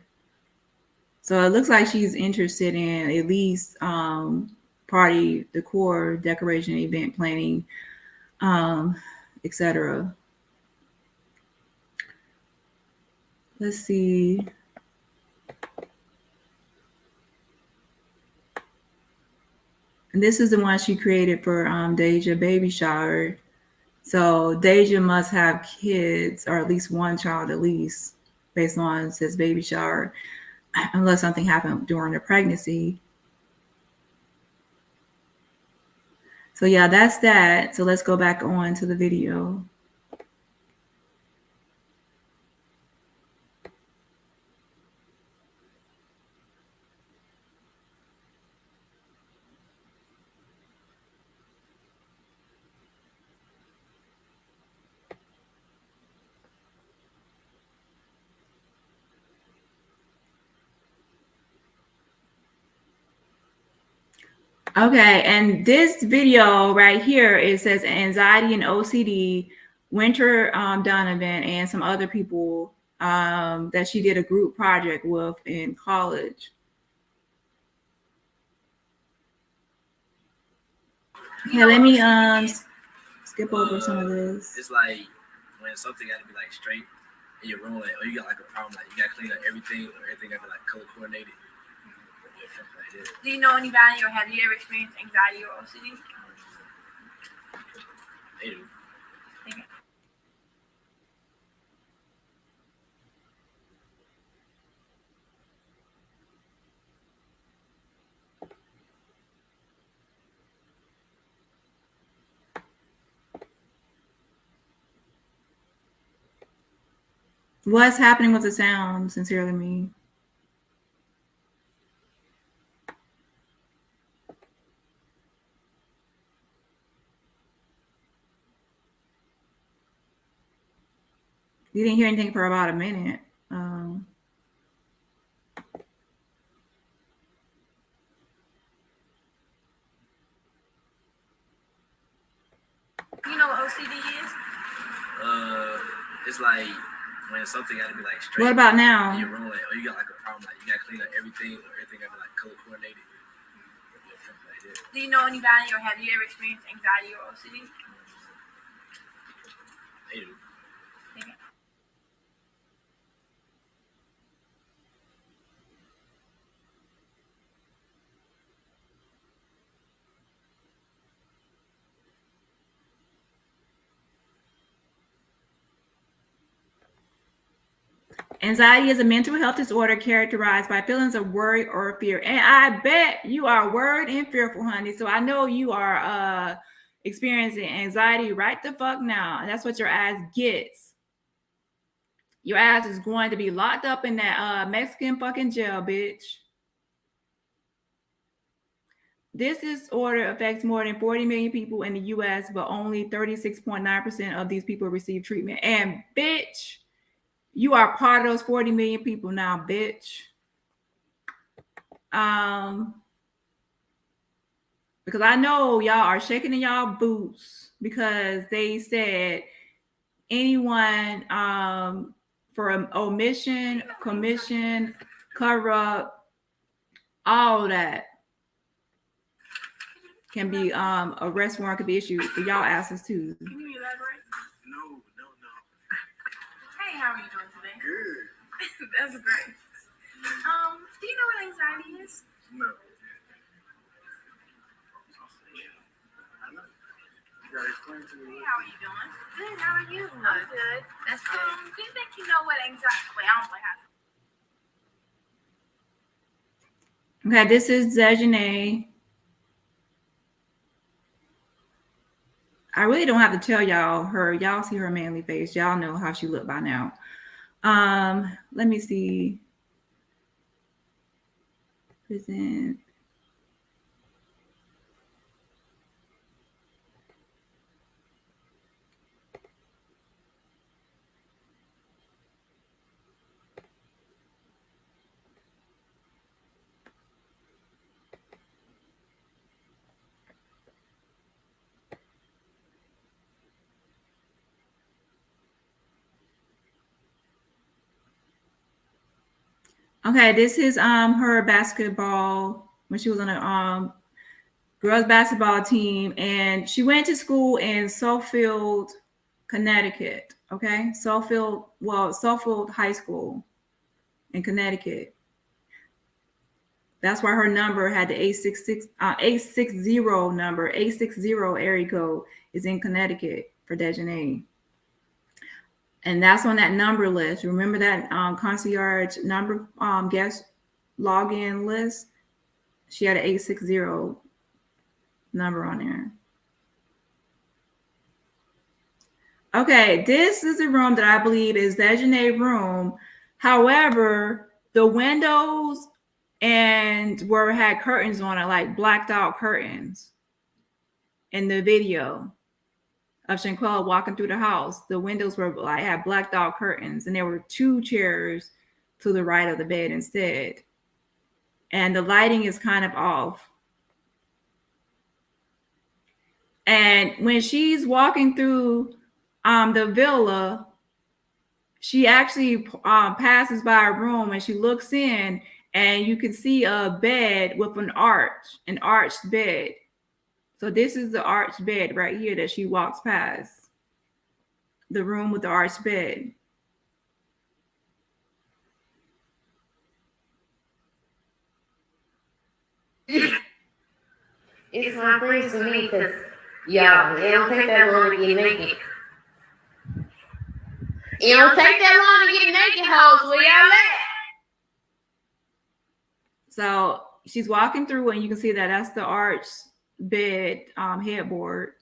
So it looks like she's interested in at least party decor, decoration, event planning, etc. Let's see. And this is the one she created for Deja baby shower. So Deja must have kids, or at least one child at least, based on says baby shower, unless something happened during the pregnancy. So yeah, that's that. So let's go back on to the video. Okay, and this video right here, it says anxiety and OCD, Winter Donovan, and some other people that she did a group project with in college. Okay, let me skip over some of this. It's like when something got to be like straight in your room, like, or you got like a problem, like you got to clean up everything, or everything got to be like color coordinated. Do you know anybody, or have you ever experienced anxiety or OCD? They do. Okay. What's happening with the sound? Sincerely me. You didn't hear anything for about a minute. You know what OCD is? It's like when something got to be like straight. What about now? In your room, like, or you got like a problem, like you got to clean up everything, or everything got to be like color coordinated. Do you know anybody, or have you ever experienced anxiety or OCD? They do. Okay. Anxiety is a mental health disorder characterized by feelings of worry or fear. And I bet you are worried and fearful, honey. So I know you are experiencing anxiety right the fuck now. And that's what your ass gets. Your ass is going to be locked up in that Mexican fucking jail, bitch. This disorder affects more than 40 million people in the US, but only 36.9% of these people receive treatment. And bitch, you are part of those 40 million people now, bitch. Because I know y'all are shaking in y'all boots because they said anyone for omission, commission, cover up, all that can be arrest warrant could be issued for y'all asses too. Can you elaborate? No. Hey, how are you doing today? Good. That's great. Do you know what anxiety is? No. I know. You gotta explain to me. Hey, how are you doing? Good, how are you? I'm good. That's good. Do you think you know what anxiety? Wait, I don't play how. Okay, this is Daejhanae. I really don't have to tell y'all her. Y'all see her manly face. Y'all know how she looked by now. Let me see. Present. Okay, this is her basketball when she was on a girls basketball team, and she went to school in Suffield, Connecticut. Okay, Suffield High School in Connecticut. That's why her number had the 860 number. 860 area code is in Connecticut for Daejhanae. And that's on that number list. Remember that concierge number guest login list? She had an 860 number on there. Okay, this is the room that I believe is Daejhanae's room. However, the windows and where it had curtains on it, like blacked out curtains in the video of Shanquella walking through the house, the windows were like had blacked out curtains, and there were 2 chairs to the right of the bed instead. And the lighting is kind of off. And when she's walking through the villa, she actually passes by a room and she looks in, and you can see a bed with an arched bed. So this is the arched bed right here that she walks past. The room with the arched bed. It's my friends to me because, y'all, it don't take that long to get naked. It don't take that long to get naked, hoes. Where y'all at? So she's walking through, and you can see that that's the arched bed headboard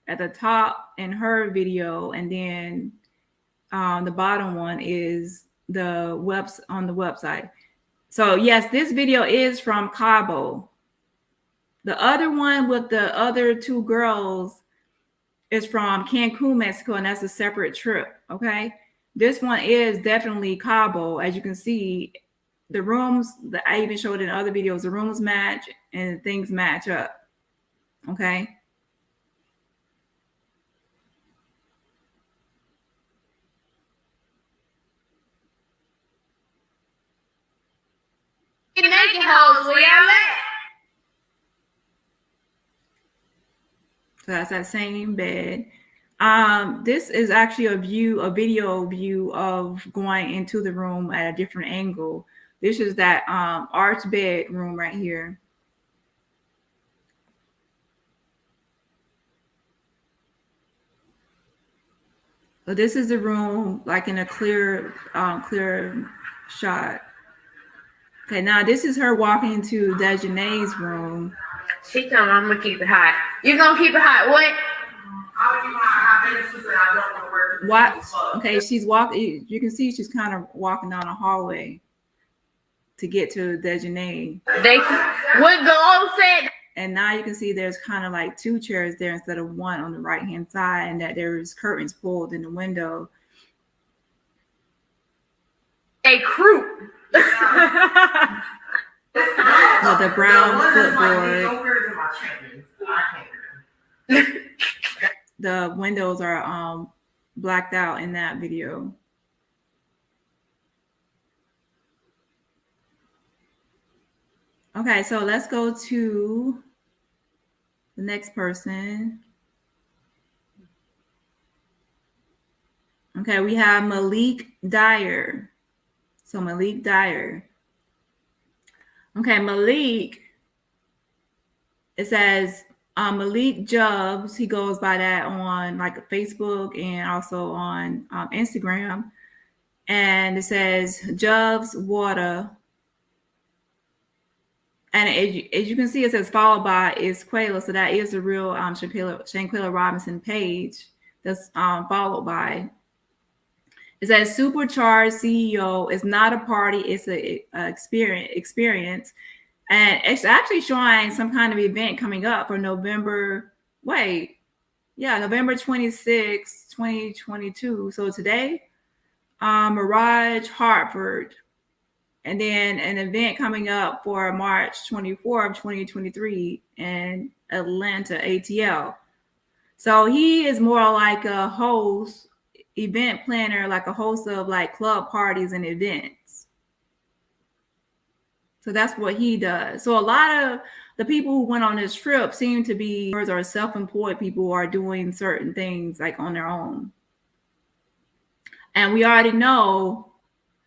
at the top in her video, and then the bottom one is the on the website. So yes, this video is from Cabo. The other one with the other 2 girls is from Cancun, Mexico, and that's a separate trip. Okay, this one is definitely Cabo. As you can see, the rooms that I even showed in other videos, the rooms match and things match up. Okay. Get naked, hoes. Where y'all at? So that's that same bed. This is actually a video view of going into the room at a different angle. This is that arched bed room right here. So this is the room like in a clear shot. Okay, now this is her walking into Daejhanae's room. She told me I'm gonna keep it hot. You gonna keep it hot? What? What? Okay, she's walking. You can see she's kind of walking down a hallway to get to Daejhanae. What the old said. And now you can see there's kind of like 2 chairs there instead of 1 on the right hand side, and that there's curtains pulled in the window. A crew. With the brown footboard. The windows are blacked out in that video. Okay, so let's go to the next person. Okay, we have Malik Dyer. So Malik Dyer. Okay, Malik, it says Malik Jubs. He goes by that on like Facebook and also on Instagram. And it says Jubs Water. And as you can see, it says followed by Isquela. So that is the real Shanquella Robinson page that's followed by. It says supercharged CEO is not a party, it's an experience. And it's actually showing some kind of event coming up for November 26, 2022. So today, Mirage Hartford. And then an event coming up for March 24th, 2023 in Atlanta, ATL. So he is more like a host, event planner, like a host of like club parties and events. So that's what he does. So a lot of the people who went on this trip seem to be or self-employed people who are doing certain things like on their own. And we already know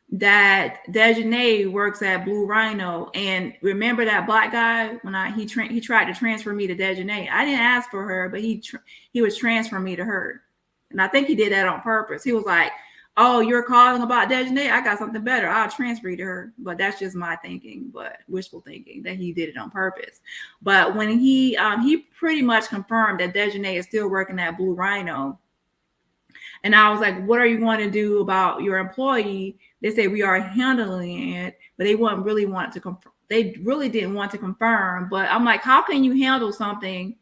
that Daejhanae works at Blue Rhino, and remember that black guy when he tried to transfer me to Daejhanae. I didn't ask for her, but he was transferring me to her, and I think he did that on purpose. He was like, "Oh, you're calling about Daejhanae? I got something better. I'll transfer you to her." But that's just my thinking, but wishful thinking that he did it on purpose. But when he pretty much confirmed that Daejhanae is still working at Blue Rhino. And I was like, what are you going to do about your employee? They say we are handling it, but they wouldn't really want to confirm. They really didn't want to confirm. But I'm like, how can you handle something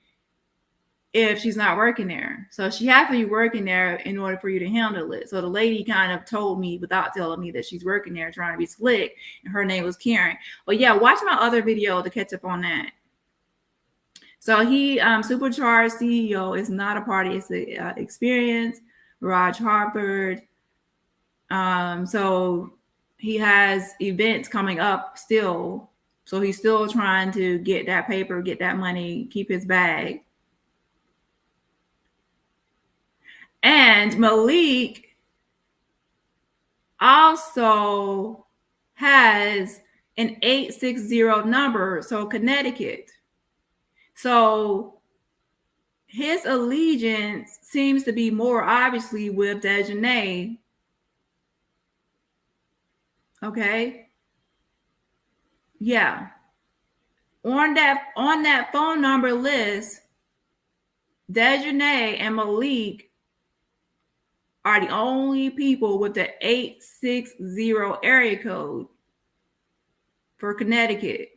if she's not working there? So she has to be working there in order for you to handle it. So the lady kind of told me without telling me that she's working there, trying to be slick, and her name was Karen. But yeah, watch my other video to catch up on that. So he, Supercharged CEO is not a party, it's the experience. Raj Harvard. So he has events coming up still. So he's still trying to get that paper, get that money, keep his bag. And Malik also has an 860 number, so Connecticut. So his allegiance seems to be more obviously with Daejhanae. Okay. Yeah. On that phone number list, Daejhanae and Malik are the only people with the 860 area code for Connecticut.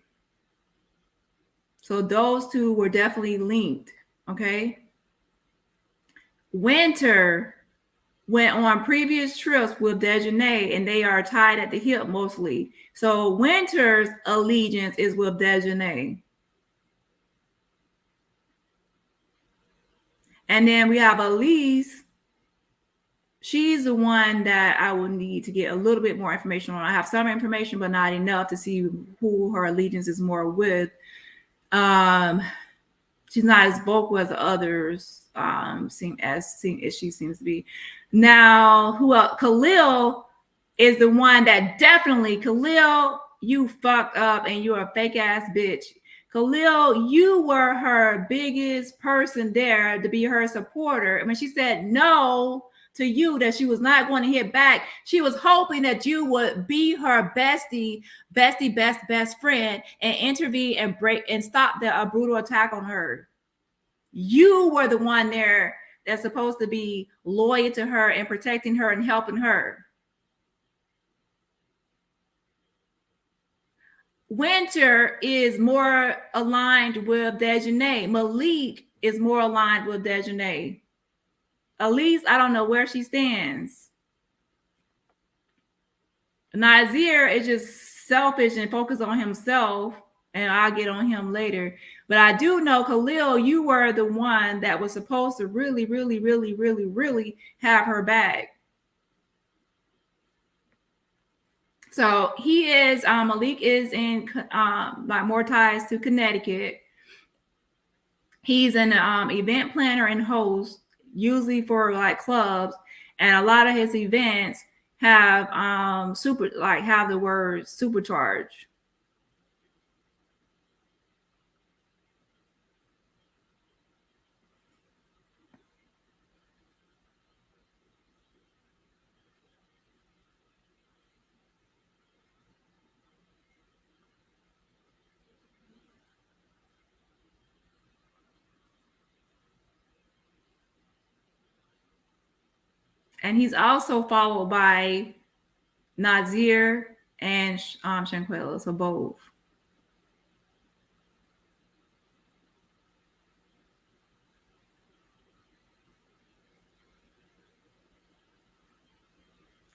So those two were definitely linked. Okay. Winter went on previous trips with Daejhanae, and they are tied at the hip mostly. So Winter's allegiance is with Daejhanae. And then we have Alysse. She's the one that I will need to get a little bit more information on. I have some information, but not enough to see who her allegiance is more with. She's not as vocal as the others as she seems to be. Now, who else? Khalil is the one that definitely, Khalil, you fucked up and you're a fake ass bitch. Khalil, you were her biggest person there to be her supporter. I mean, she said no to you, that she was not going to hit back. She was hoping that you would be her best friend and intervene and break and stop the brutal attack on her. You were the one there that's supposed to be loyal to her and protecting her and helping her. Winter is more aligned with Daejhanae. Malik is more aligned with Daejhanae. Alysse, I don't know where she stands. Nazeer is just selfish and focused on himself, and I'll get on him later. But I do know, Khalil, you were the one that was supposed to really, really, really, really, really have her back. So he is, Malik is in like more ties to Connecticut. He's an event planner and host, usually for like clubs, and a lot of his events have have the word supercharge. And he's also followed by Nazeer and Shanquella, so both.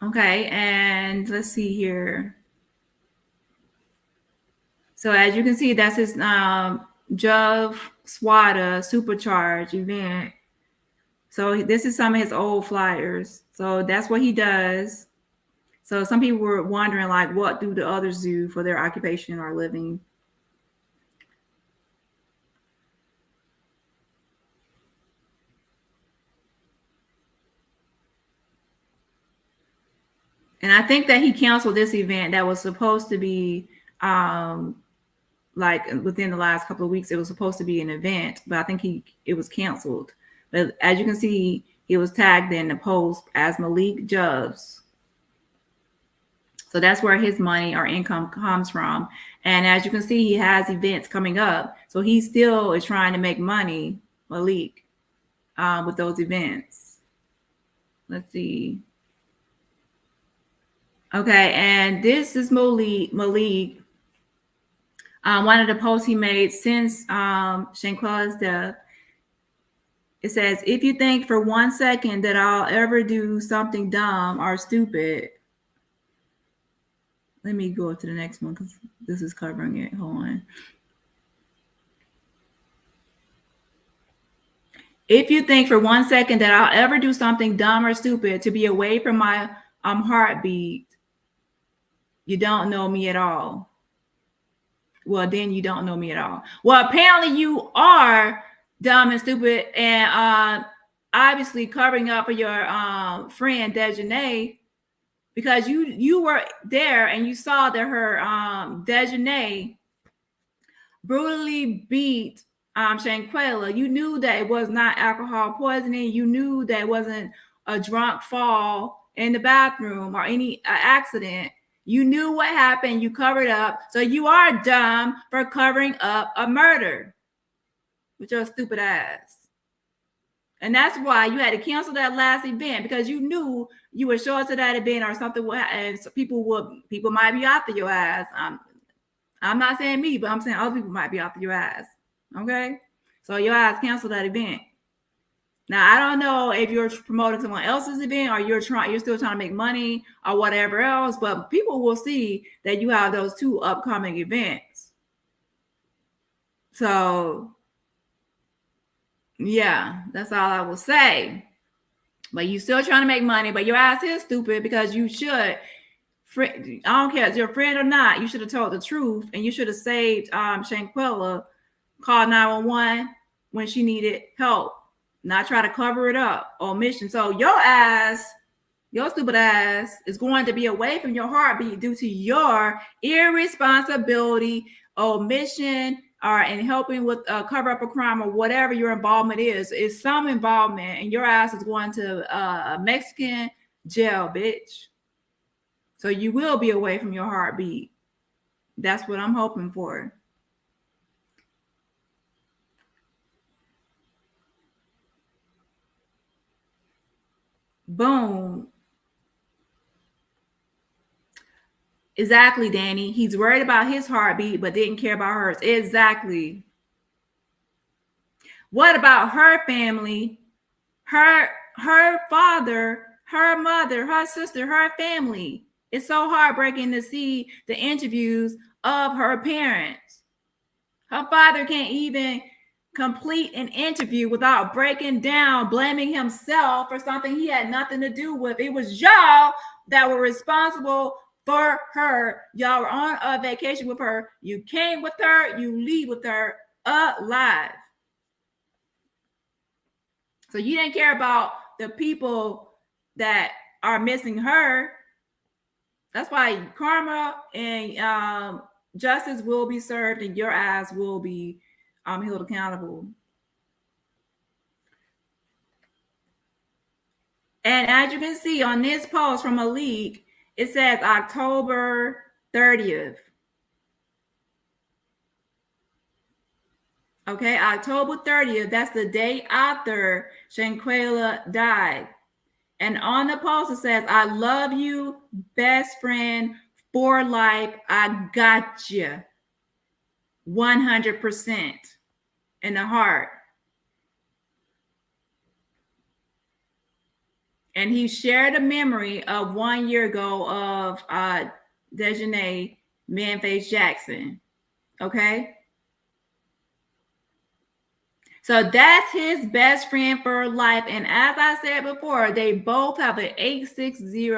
Okay, and let's see here. So as you can see, that's his Juv Swada Supercharge event. So this is some of his old flyers. So that's what he does. So some people were wondering, like, what do the others do for their occupation or living? And I think that he canceled this event that was supposed to be like within the last couple of weeks. It was supposed to be an event, but I think it was canceled. But as you can see, he was tagged in the post as Malik Juvs. So that's where his money or income comes from. And as you can see, he has events coming up. So he still is trying to make money, Malik, with those events. Let's see. Okay, and this is Malik. One of the posts he made since Shanquella's death. It says, if you think for 1 second that I'll ever do something dumb or stupid. Let me go to the next one because this is covering it. Hold on. If you think for 1 second that I'll ever do something dumb or stupid to be away from my heartbeat, you don't know me at all. Well, then you don't know me at all. Well, apparently you are dumb and stupid and obviously covering up for your friend Daejhanae, because you were there and you saw that her Daejhanae brutally beat Shanquella. You knew that it was not alcohol poisoning. You knew that it wasn't a drunk fall in the bathroom or any accident. You knew what happened. You covered up. So you are dumb for covering up a murder with your stupid ass. And that's why you had to cancel that last event, because you knew you would show up to that event or something, and so people might be after your ass. I'm not saying me, but I'm saying other people might be after your ass. Okay, so your ass canceled that event. Now I don't know if you're promoting someone else's event or you're still trying to make money or whatever else, but people will see that you have those 2 upcoming events. So yeah, that's all I will say. But you still trying to make money, but your ass is stupid, because you should. I don't care if it's your friend or not. You should have told the truth, and you should have saved Shanquella, called 911 when she needed help, not try to cover it up. Omission. So your stupid ass is going to be away from your heartbeat due to your irresponsibility, omission, and helping with cover up a crime or whatever your involvement is some involvement, and your ass is going to a Mexican jail, bitch. So you will be away from your heartbeat. That's what I'm hoping for. Boom. Exactly, Dani. He's worried about his heartbeat, but didn't care about hers. Exactly. What about her family? Her father, her mother, her sister, her family. It's so heartbreaking to see the interviews of her parents. Her father can't even complete an interview without breaking down, blaming himself for something he had nothing to do with. It was y'all that were responsible for her. Y'all were on a vacation with her. You came with her. You leave with her alive. So you didn't care about the people that are missing her. That's why karma and justice will be served, and your ass will be held accountable. And as you can see on this post from Malik, it says October 30th. Okay, October 30th. That's the day after Shanquella died. And on the post it says, I love you, best friend for life. I got you. 100% in the heart. And he shared a memory of 1 year ago of Daejhanae Manface Jackson. Okay. So that's his best friend for life. And as I said before, they both have an 860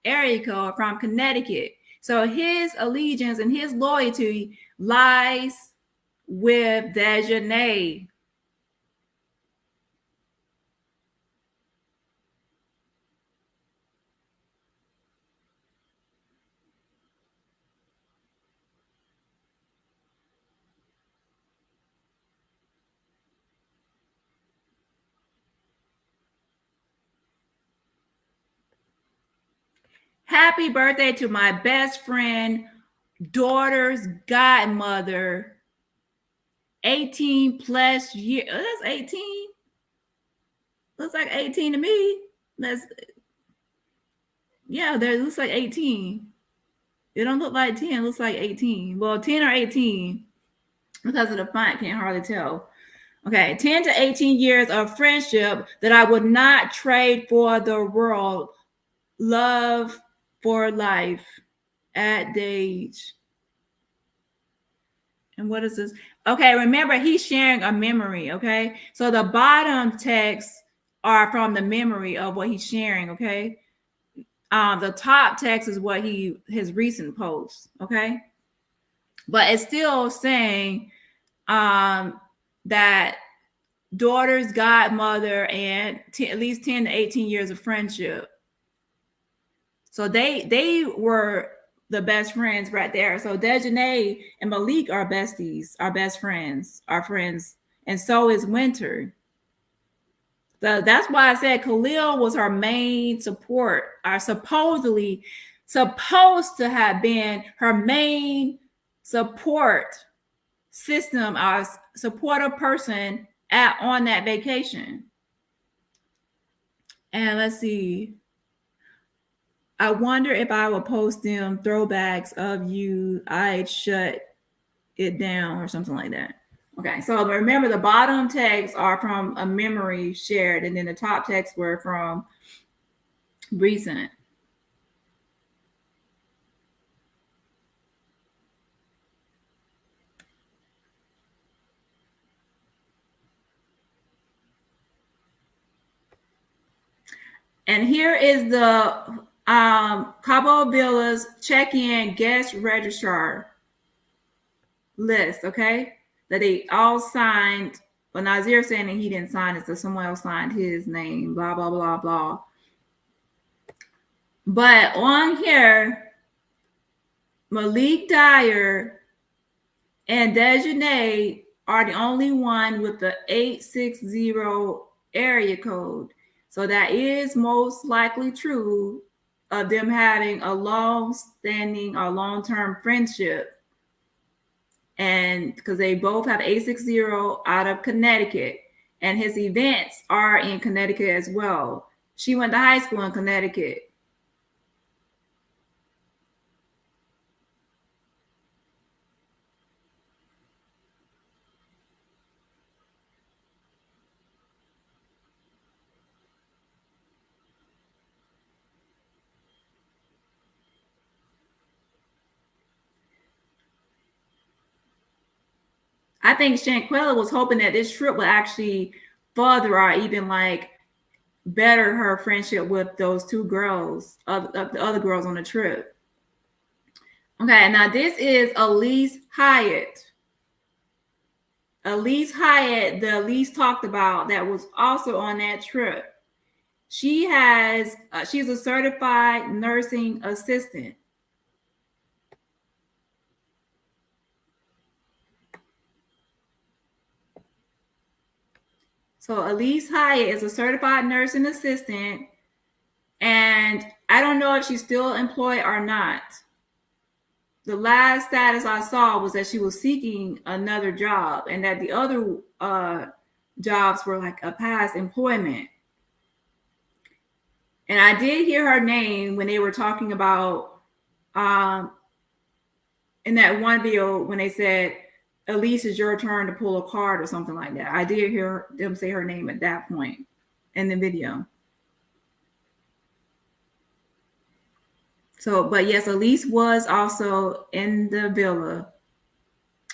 area code from Connecticut. So his allegiance and his loyalty lies with Daejhanae. Happy birthday to my best friend, daughter's godmother, 18 plus years. That's 18. Looks like 18 to me. Yeah, there looks like 18. It don't look like 10, it looks like 18. Well, 10 or 18 because of the font, can't hardly tell. Okay, 10 to 18 years of friendship that I would not trade for the world. Love for life at Daejhanae. And what is this? Okay, remember he's sharing a memory, okay? So the bottom texts are from the memory of what he's sharing, okay? The top text is what his recent posts, okay? But it's still saying that daughter's godmother and at least 10 to 18 years of friendship. So they were the best friends right there. So Daejhanae and Malik are besties, our best friends, our friends, and so is Winter. So that's why I said Khalil was her main support, or supposedly supposed to have been her main support system, our supportive person on that vacation. And let's see. I wonder if I would post them throwbacks of you, I'd shut it down or something like that. Okay, so remember the bottom texts are from a memory shared, and then the top texts were from recent. And here is the Cabo Villas check-in guest registrar list, okay? That they all signed, but Nazeer saying that he didn't sign it, so someone else signed his name, blah, blah, blah, blah. But on here, Malik Dyer and Daejhanae are the only one with the 860 area code. So that is most likely true of them having a long-standing or long-term friendship. And because they both have 860 out of Connecticut. And his events are in Connecticut as well. She went to high school in Connecticut. I think Shanquella was hoping that this trip would actually further or even like better her friendship with those two girls, the other girls on the trip. Okay, now this is Alysse Hyatt. Alysse Hyatt, the Alysse talked about that was also on that trip. She's a certified nursing assistant. So Alysse Hyatt is a certified nursing assistant, and I don't know if she's still employed or not. The last status I saw was that she was seeking another job, and that the other jobs were like a past employment. And I did hear her name when they were talking about in that one video when they said, Alysse, it's your turn to pull a card or something like that. I did hear them say her name at that point in the video. So, but yes, Alysse was also in the villa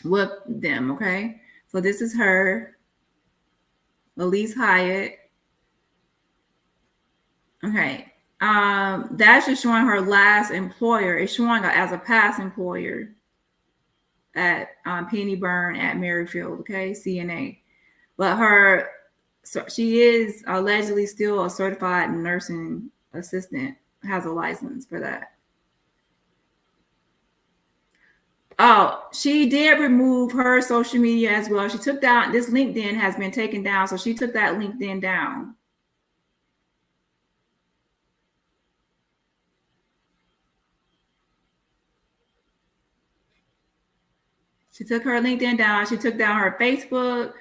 with them, okay? So this is her, Alysse Hyatt. Okay. That's just showing her last employer. It's showing her as a past employer at Penny Burn at Merrifield, okay, CNA. But she is allegedly still a certified nursing assistant, has a license for that. Oh, she did remove her social media as well. She took down, this LinkedIn has been taken down, so she took that LinkedIn down. She took her LinkedIn down. She took down her Facebook.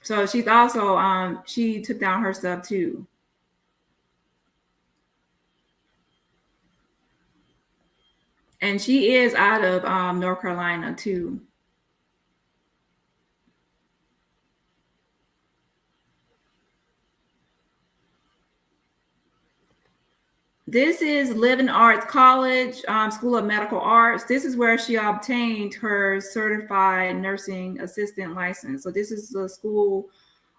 So she's also, she took down her stuff too. And she is out of North Carolina too. This is Living Arts College, School of Medical Arts. This is where she obtained her certified nursing assistant license. So this is the school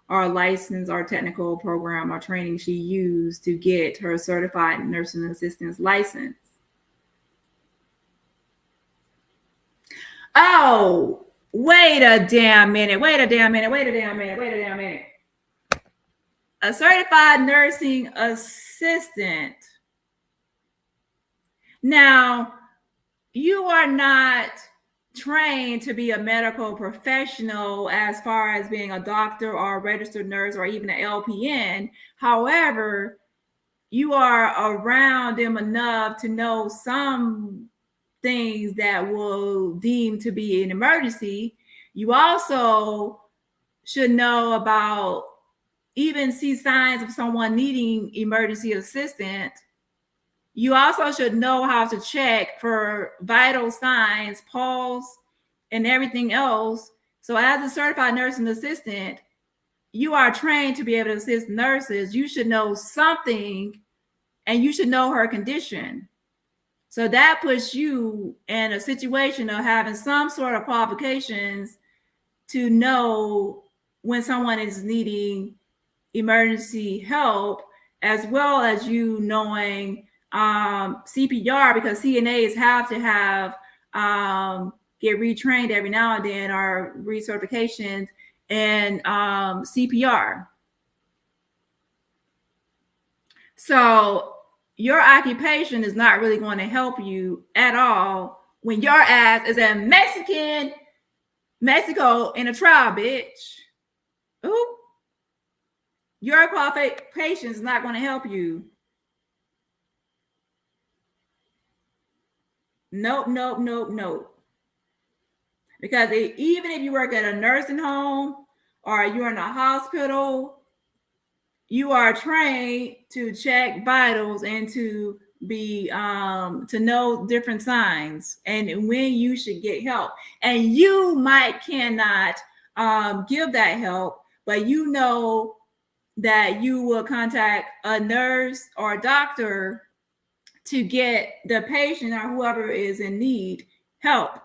or license or technical program or training she used to get her certified nursing assistant's license. Oh, wait a damn minute. A certified nursing assistant. Now, you are not trained to be a medical professional as far as being a doctor or a registered nurse or even an LPN. However, you are around them enough to know some things that will deem to be an emergency. You also should know about, even see signs of someone needing emergency assistance. You also should know how to check for vital signs, pulse, and everything else. So as a certified nursing assistant, you are trained to be able to assist nurses. You should know something, and you should know her condition. So that puts you in a situation of having some sort of qualifications to know when someone is needing emergency help, as well as you knowing CPR, because CNAs have to have get retrained every now and then or recertifications in CPR. So your occupation is not really going to help you at all when your ass is in Mexico in a trial, bitch. Ooh. Your qualification is not going to help you. Nope. Because even if you work at a nursing home or you're in a hospital, you are trained to check vitals and to be to know different signs and when you should get help. And you cannot give that help, but you know that you will contact a nurse or a doctor to get the patient or whoever is in need help.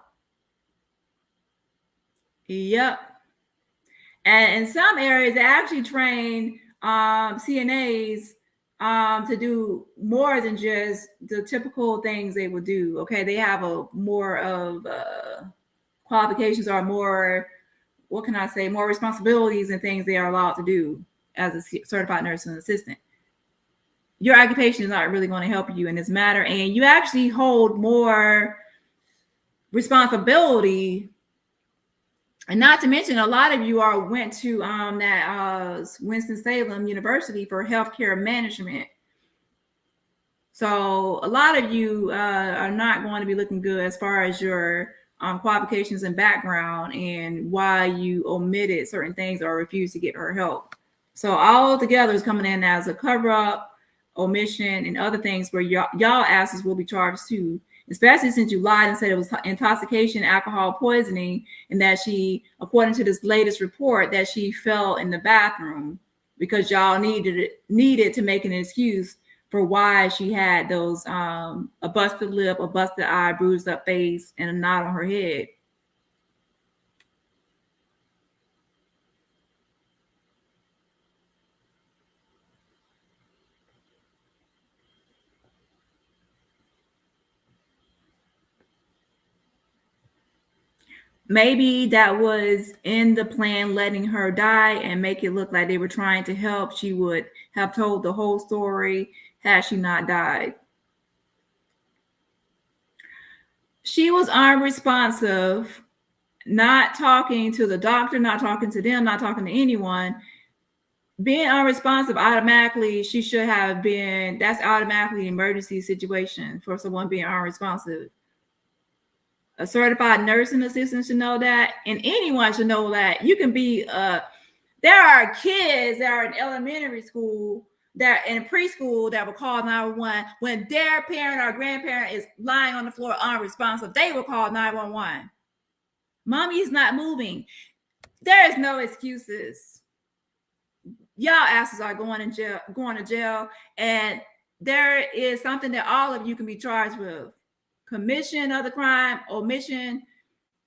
Yep. And in some areas, they actually train CNAs to do more than just the typical things they would do. Okay, they have a more of qualifications or more, what can I say, more responsibilities and things they are allowed to do as a certified nursing assistant. Your occupation is not really going to help you in this matter, and you actually hold more responsibility. And not to mention, a lot of you went to that Winston-Salem University for healthcare management. So a lot of you are not going to be looking good as far as your qualifications and background and why you omitted certain things or refused to get her help. So all together is coming in as a cover-up, omission, and other things where y'all asses will be charged too, especially since you lied and said it was intoxication, alcohol poisoning, and that she, according to this latest report, that she fell in the bathroom because y'all needed to make an excuse for why she had those a busted lip, a busted eye, bruised up face, and a knot on her head. Maybe that was in the plan, letting her die and make it look like they were trying to help. She would have told the whole story had she not died. She was unresponsive, not talking to the doctor, not talking to them, not talking to anyone. Being unresponsive, automatically, she should have been, that's automatically an emergency situation for someone being unresponsive. A certified nursing assistant should know that, and anyone should know that. You can be there are kids that are in elementary school that in preschool that will call 911 when their parent or grandparent is lying on the floor unresponsive. They will call 911. Mommy is not moving. There is no excuses. Y'all asses are going to jail, and there is something that all of you can be charged with: commission of the crime, omission,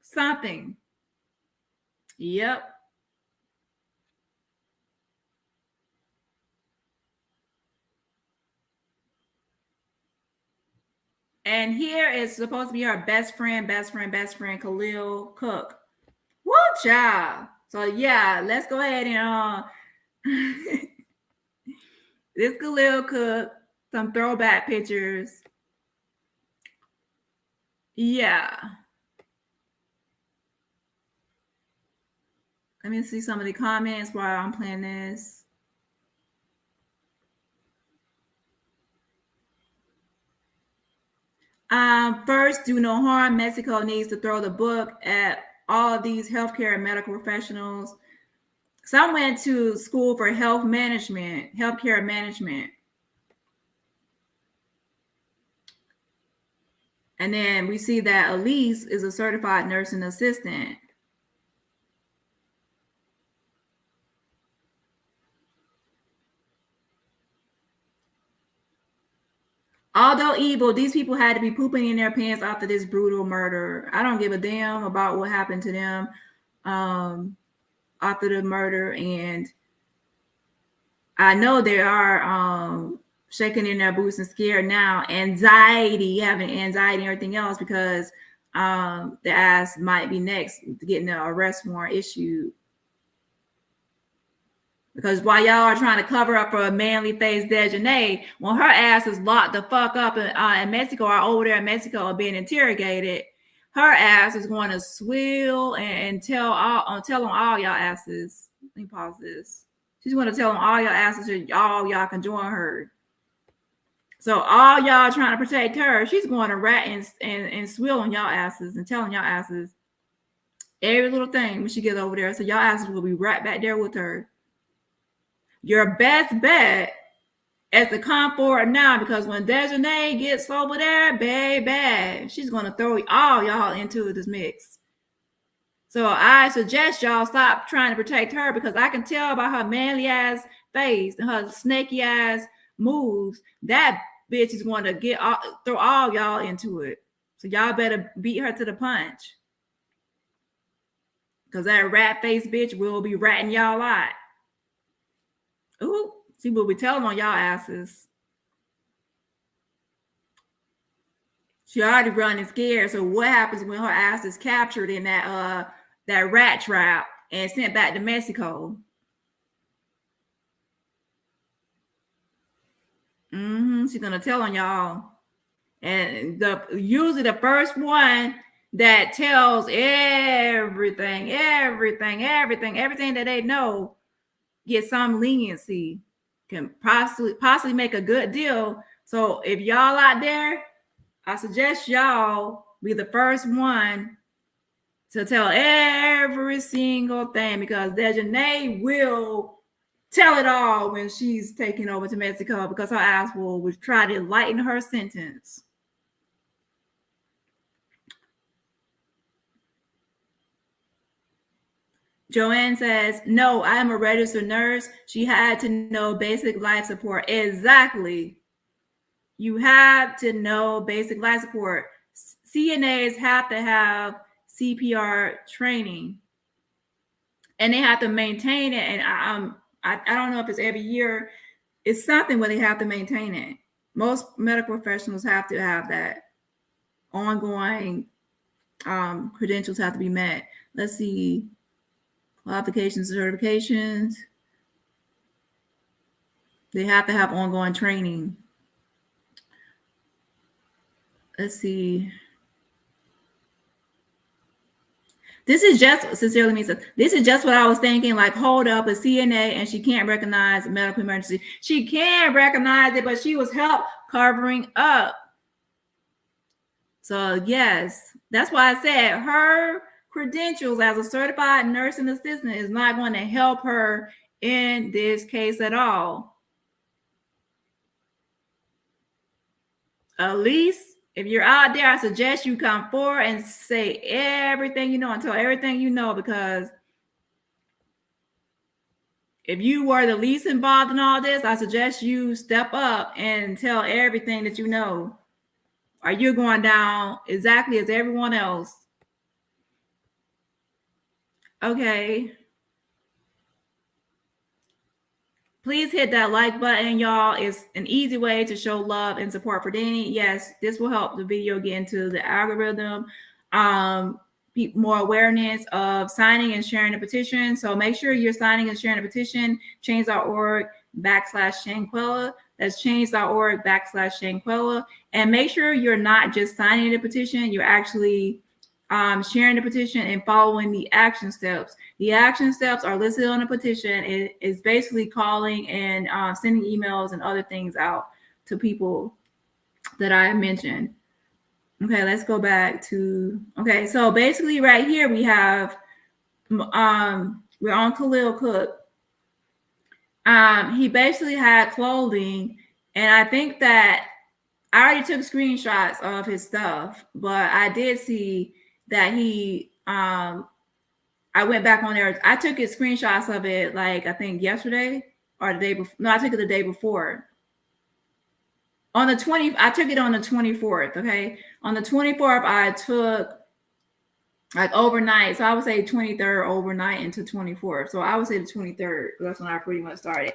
something. Yep. And here is supposed to be her best friend, Khalil Cook. Woo, child. So yeah, let's go ahead and this Khalil Cook, some throwback pictures. Yeah. Let me see some of the comments while I'm playing this. First, do no harm. Mexico needs to throw the book at all of these healthcare and medical professionals. Some went to school for healthcare management. And then we see that Alysse is a certified nursing assistant. Although evil, these people had to be pooping in their pants after this brutal murder. I don't give a damn about what happened to them after the murder. And I know they are shaking in their boots and scared now. Anxiety, having anxiety and everything else because the ass might be next to getting an arrest warrant issued. Because while y'all are trying to cover up for a manly face Daejhanae, when her ass is locked the fuck up in Mexico or over there in Mexico being interrogated, her ass is going to swill and tell on all y'all asses. Let me pause this. She's going to tell on all y'all asses so y'all can join her. So all y'all trying to protect her, she's going to rat and swill on y'all asses and telling y'all asses every little thing when she gets over there. So y'all asses will be right back there with her. Your best bet is to come forward now because when Daejhanae gets over there, baby, she's going to throw all y'all into this mix. So I suggest y'all stop trying to protect her because I can tell by her manly ass face and her snaky ass moves that bitch is going to throw all y'all into it. So y'all better beat her to the punch because that rat face bitch will be ratting y'all out. Ooh, see what we telling on y'all asses. She already running scared. So what happens when her ass is captured in that rat trap and sent back to Mexico? She's gonna tell on y'all. And usually the first one that tells everything that they know get some leniency, can possibly make a good deal. So if y'all out there, I suggest y'all be the first one to tell every single thing because Daejhanae will tell it all when she's taking over to Mexico because her ass will try to lighten her sentence. Joanne says, no, I am a registered nurse. She had to know basic life support. Exactly. You have to know basic life support. CNAs have to have CPR training. And they have to maintain it. And I don't know if it's every year. It's something where they have to maintain it. Most medical professionals have to have that. Ongoing credentials have to be met. Let's see. Qualifications, certifications. They have to have ongoing training. Let's see. This is just, sincerely means, this is just what I was thinking. Like, hold up, a CNA and she can't recognize a medical emergency. She can recognize it, but she was help covering up. So yes, that's why I said her credentials as a certified nursing assistant is not going to help her in this case at all. Alysse, if you're out there, I suggest you come forward and say everything you know and tell everything you know, because if you were the least involved in all this, I suggest you step up and tell everything that you know, or you're going down exactly as everyone else. Okay. Please hit that like button, y'all. It's an easy way to show love and support for Dani. Yes, this will help the video get into the algorithm. More awareness of signing and sharing the petition. So make sure you're signing and sharing the petition, change.org/Shanquella. That's change.org/Shanquella. And make sure you're not just signing the petition, you're actually sharing the petition and following the action steps. The action steps are listed on the petition. It is basically calling and sending emails and other things out to people that I mentioned. Okay, let's go back to, okay, so basically right here we have, we're on Khalil Cook. He basically had clothing, and I think that I already took screenshots of his stuff, but I did see that he, I went back on there. I took his screenshots of it, like, I think yesterday or the day before. No, I took it the day before. On the 20th, I took it on the 24th, okay? On the 24th, I took, like, overnight. So I would say 23rd overnight into 24th. So I would say the 23rd. That's when I pretty much started.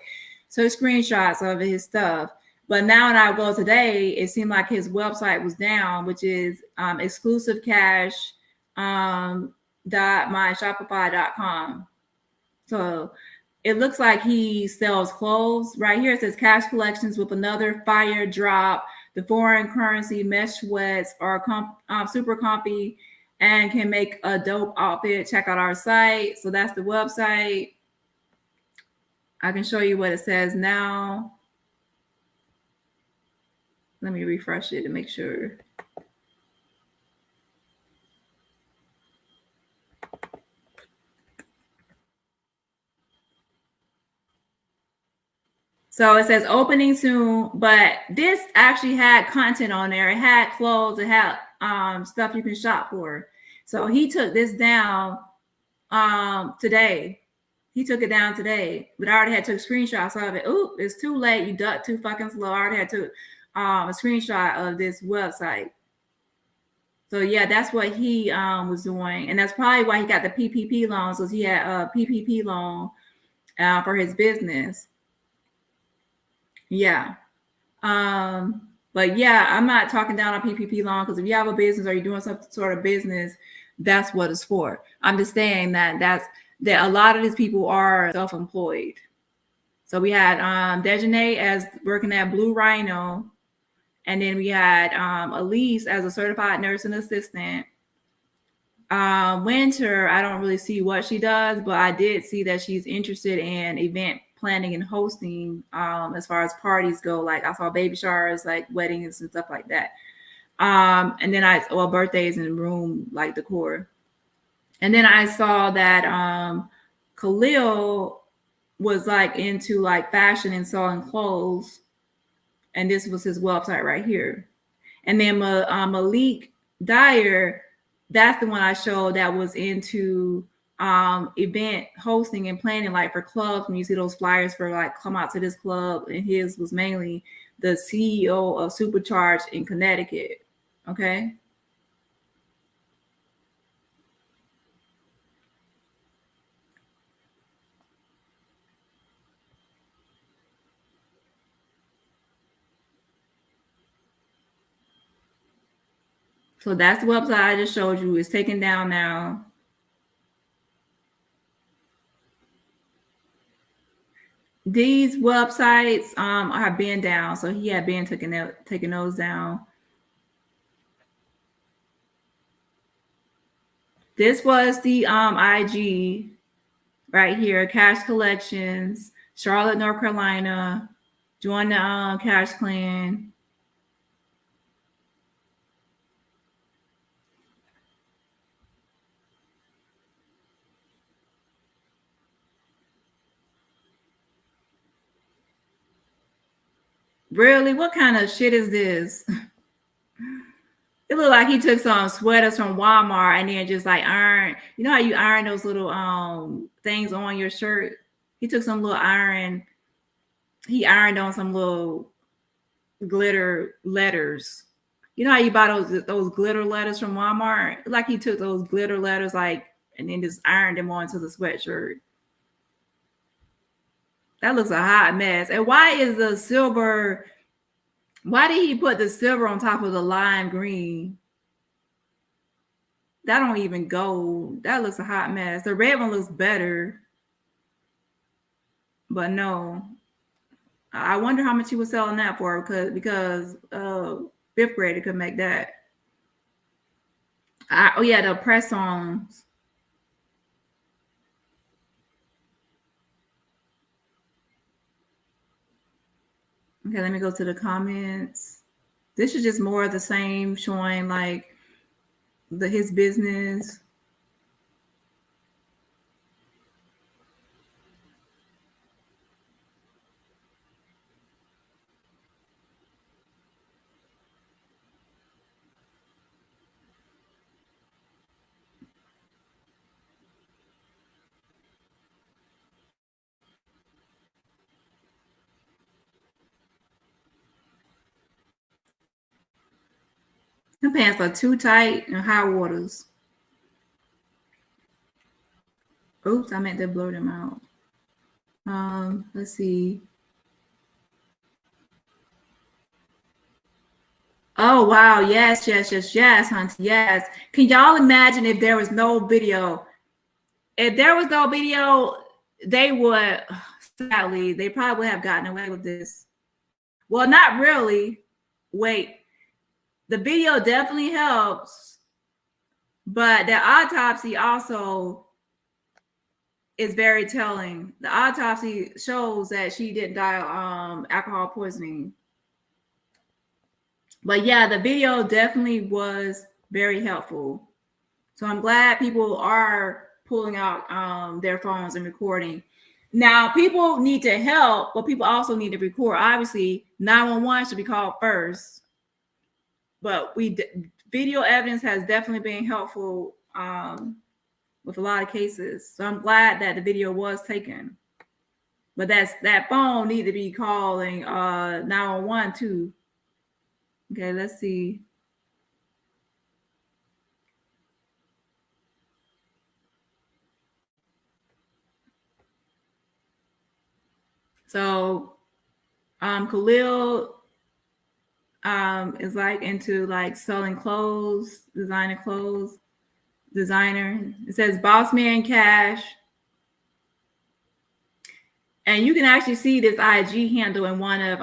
So screenshots of his stuff. But now when I go today, it seemed like his website was down, which is exclusivecash.myshopify.com. So it looks like he sells clothes. Right here it says cash collections with another fire drop. The foreign currency mesh sweats are super comfy and can make a dope outfit. Check out our site. So that's the website. I can show you what it says now. Let me refresh it to make sure. So it says opening soon, but this actually had content on there. It had clothes, it had stuff you can shop for. So he took this down today. He took it down today, but I already had took screenshots of it. Ooh, it's too late. You ducked too fucking slow. I already had took a screenshot of this website. So yeah, that's what he was doing, and that's probably why he got the PPP loan. So he had a PPP loan for his business. Yeah. But yeah, I'm not talking down on PPP loan, because if you have a business or you're doing some sort of business, that's what it's for. I'm just saying that a lot of these people are self-employed. So we had Daejhanae as working at Blue Rhino, and then we had Alysse as a certified nursing assistant. Winter, I don't really see what she does, but I did see that she's interested in event planning and hosting as far as parties go. Like I saw baby showers, like weddings and stuff like that. And then birthdays and room like decor. And then I saw that Khalil was like into like fashion and selling clothes. And this was his website right here. And then Malik Dyer, that's the one I showed that was into event hosting and planning, like for clubs. When you see those flyers for like come out to this club, and his was mainly the CEO of Supercharged in Connecticut. Okay. So that's the website I just showed you. It's taken down now. These websites have been down, so he had been taking those down. This was the IG right here, Cash Collections, Charlotte, North Carolina. Join the Cash Clan. Really? What kind of shit is this? It looked like he took some sweaters from Walmart and then just like iron. You know how you iron those little things on your shirt? He took some little iron. He ironed on some little glitter letters. You know how you buy those glitter letters from Walmart? Like he took those glitter letters like and then just ironed them onto the sweatshirt. That looks a hot mess. And why is the silver? Why did he put the silver on top of the lime green? That don't even go. That looks a hot mess. The red one looks better. But no. I wonder how much he was selling that for because fifth grader could make that. Oh yeah, the press-ons. Okay, let me go to the comments. This is just more of the same, showing like his business. The pants are too tight and high waters. Oops, I meant to blur them out. Let's see. Oh wow, yes, Hunter, yes. Can y'all imagine if there was no video? If there was no video, they would, sadly, they probably would have gotten away with this. Well, not really. Wait, the video definitely helps, but the autopsy also is very telling. The autopsy shows that she didn't die of alcohol poisoning. But yeah, the video definitely was very helpful. So I'm glad people are pulling out their phones and recording. Now, people need to help, but people also need to record. Obviously, 911 should be called first. But video evidence has definitely been helpful with a lot of cases. So I'm glad that the video was taken. But that phone need to be calling 911 too. Okay, let's see. So Khalil is like into like selling clothes, designer. It says Boss Man Cash. And you can actually see this IG handle in one of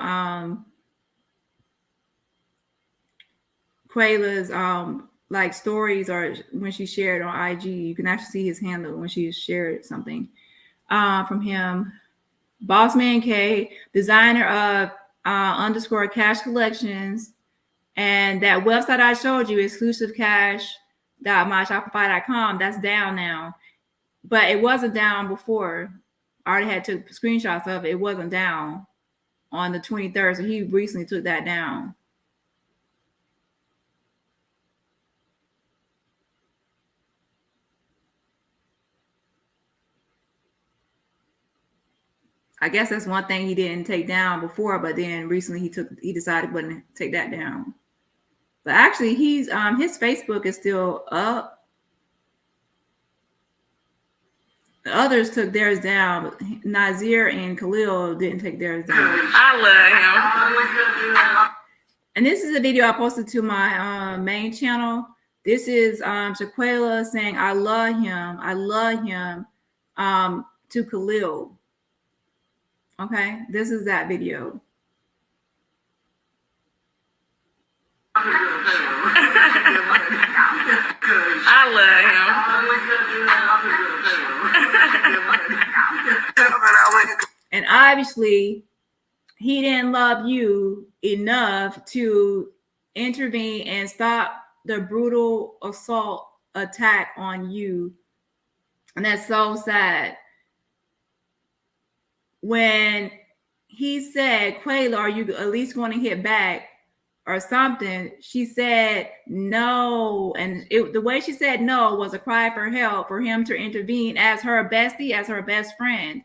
Quayla's like stories, or when she shared on IG, you can actually see his handle when she shared something from him. Bossman K, designer of underscore cash collections, and that website I showed you, exclusivecash.myshopify.com, that's down now, but it wasn't down before. I already had took screenshots of it. It wasn't down on the 23rd, so he recently took that down. I guess that's one thing he didn't take down before, but then recently he decided to take that down. But actually, he's his Facebook is still up. The others took theirs down, but Nazeer and Khalil didn't take theirs down. I love him. And this is a video I posted to my main channel. This is Shaquela saying, I love him to Khalil. Okay, this is that video. I love him. And obviously, he didn't love you enough to intervene and stop the brutal assault attack on you. And that's so sad. When he said, Quayla, are you at least going to hit back? or something, she said no. And the way she said no was a cry for help, for him to intervene as her bestie, as her best friend.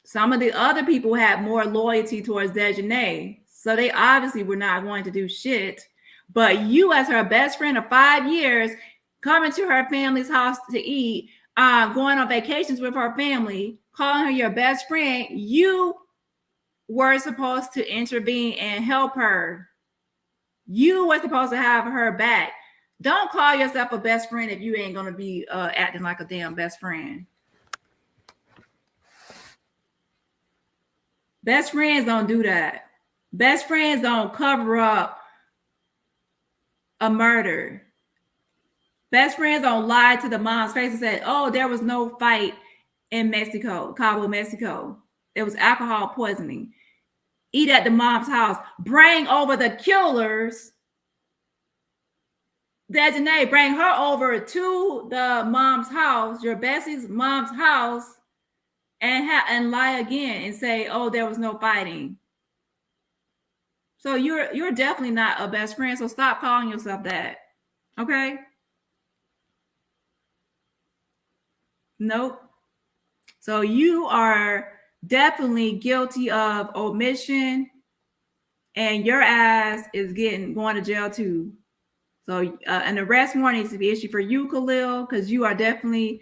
Some of the other people had more loyalty towards Daejhanae, so they obviously were not going to do shit. But you, as her best friend of 5 years, coming to her family's house to eat, going on vacations with her family, calling her your best friend, you were supposed to intervene and help her. You were supposed to have her back. Don't call yourself a best friend if you ain't gonna be acting like a damn best friend. Best friends don't do that. Best friends don't cover up a murder. Best friends don't lie to the mom's face and say, oh, there was no fight in Mexico, Cabo, Mexico. It was alcohol poisoning. Eat at the mom's house. Bring over the killers. Daejhanae, bring her over to the mom's house, your bestie's mom's house, and lie again and say, oh, there was no fighting. So you're definitely not a best friend. So stop calling yourself that. Okay? Nope. So you are definitely guilty of omission, and your ass is going to jail too. So an arrest warrant needs to be issued for you, Khalil, because you are definitely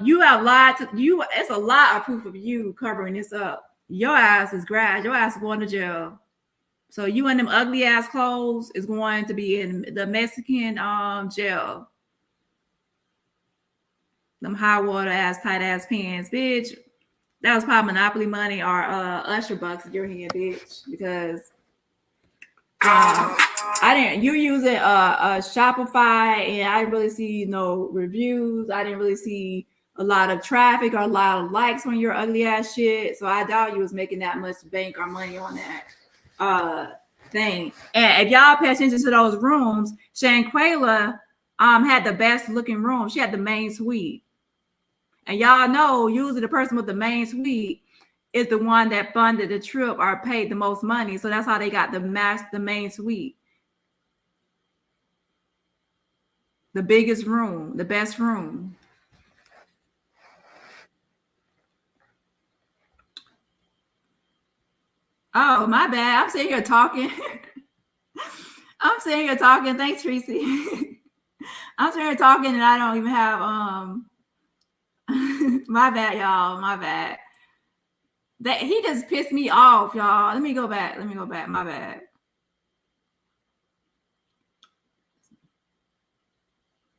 you have lied to you. It's a lot of proof of you covering this up. Your ass is grass. Your ass is going to jail. So you and them ugly ass clothes is going to be in the Mexican jail. Them high water ass tight ass pants, bitch. That was probably Monopoly money or Usher bucks in your hand, bitch. Because I didn't. You're using a Shopify, and I didn't really see no reviews. I didn't really see a lot of traffic or a lot of likes on your ugly ass shit. So I doubt you was making that much bank or money on that thing. And if y'all pay attention to those rooms, Shanquela had the best looking room. She had the main suite. And y'all know usually the person with the main suite is the one that funded the trip or paid the most money. So that's how they got the main suite. The biggest room, the best room. Oh, my bad. I'm sitting here talking. I'm sitting here talking. Thanks, Tracy. I'm sitting here talking and I don't even have my bad, y'all. My bad. That he just pissed me off, y'all. Let me go back. My bad.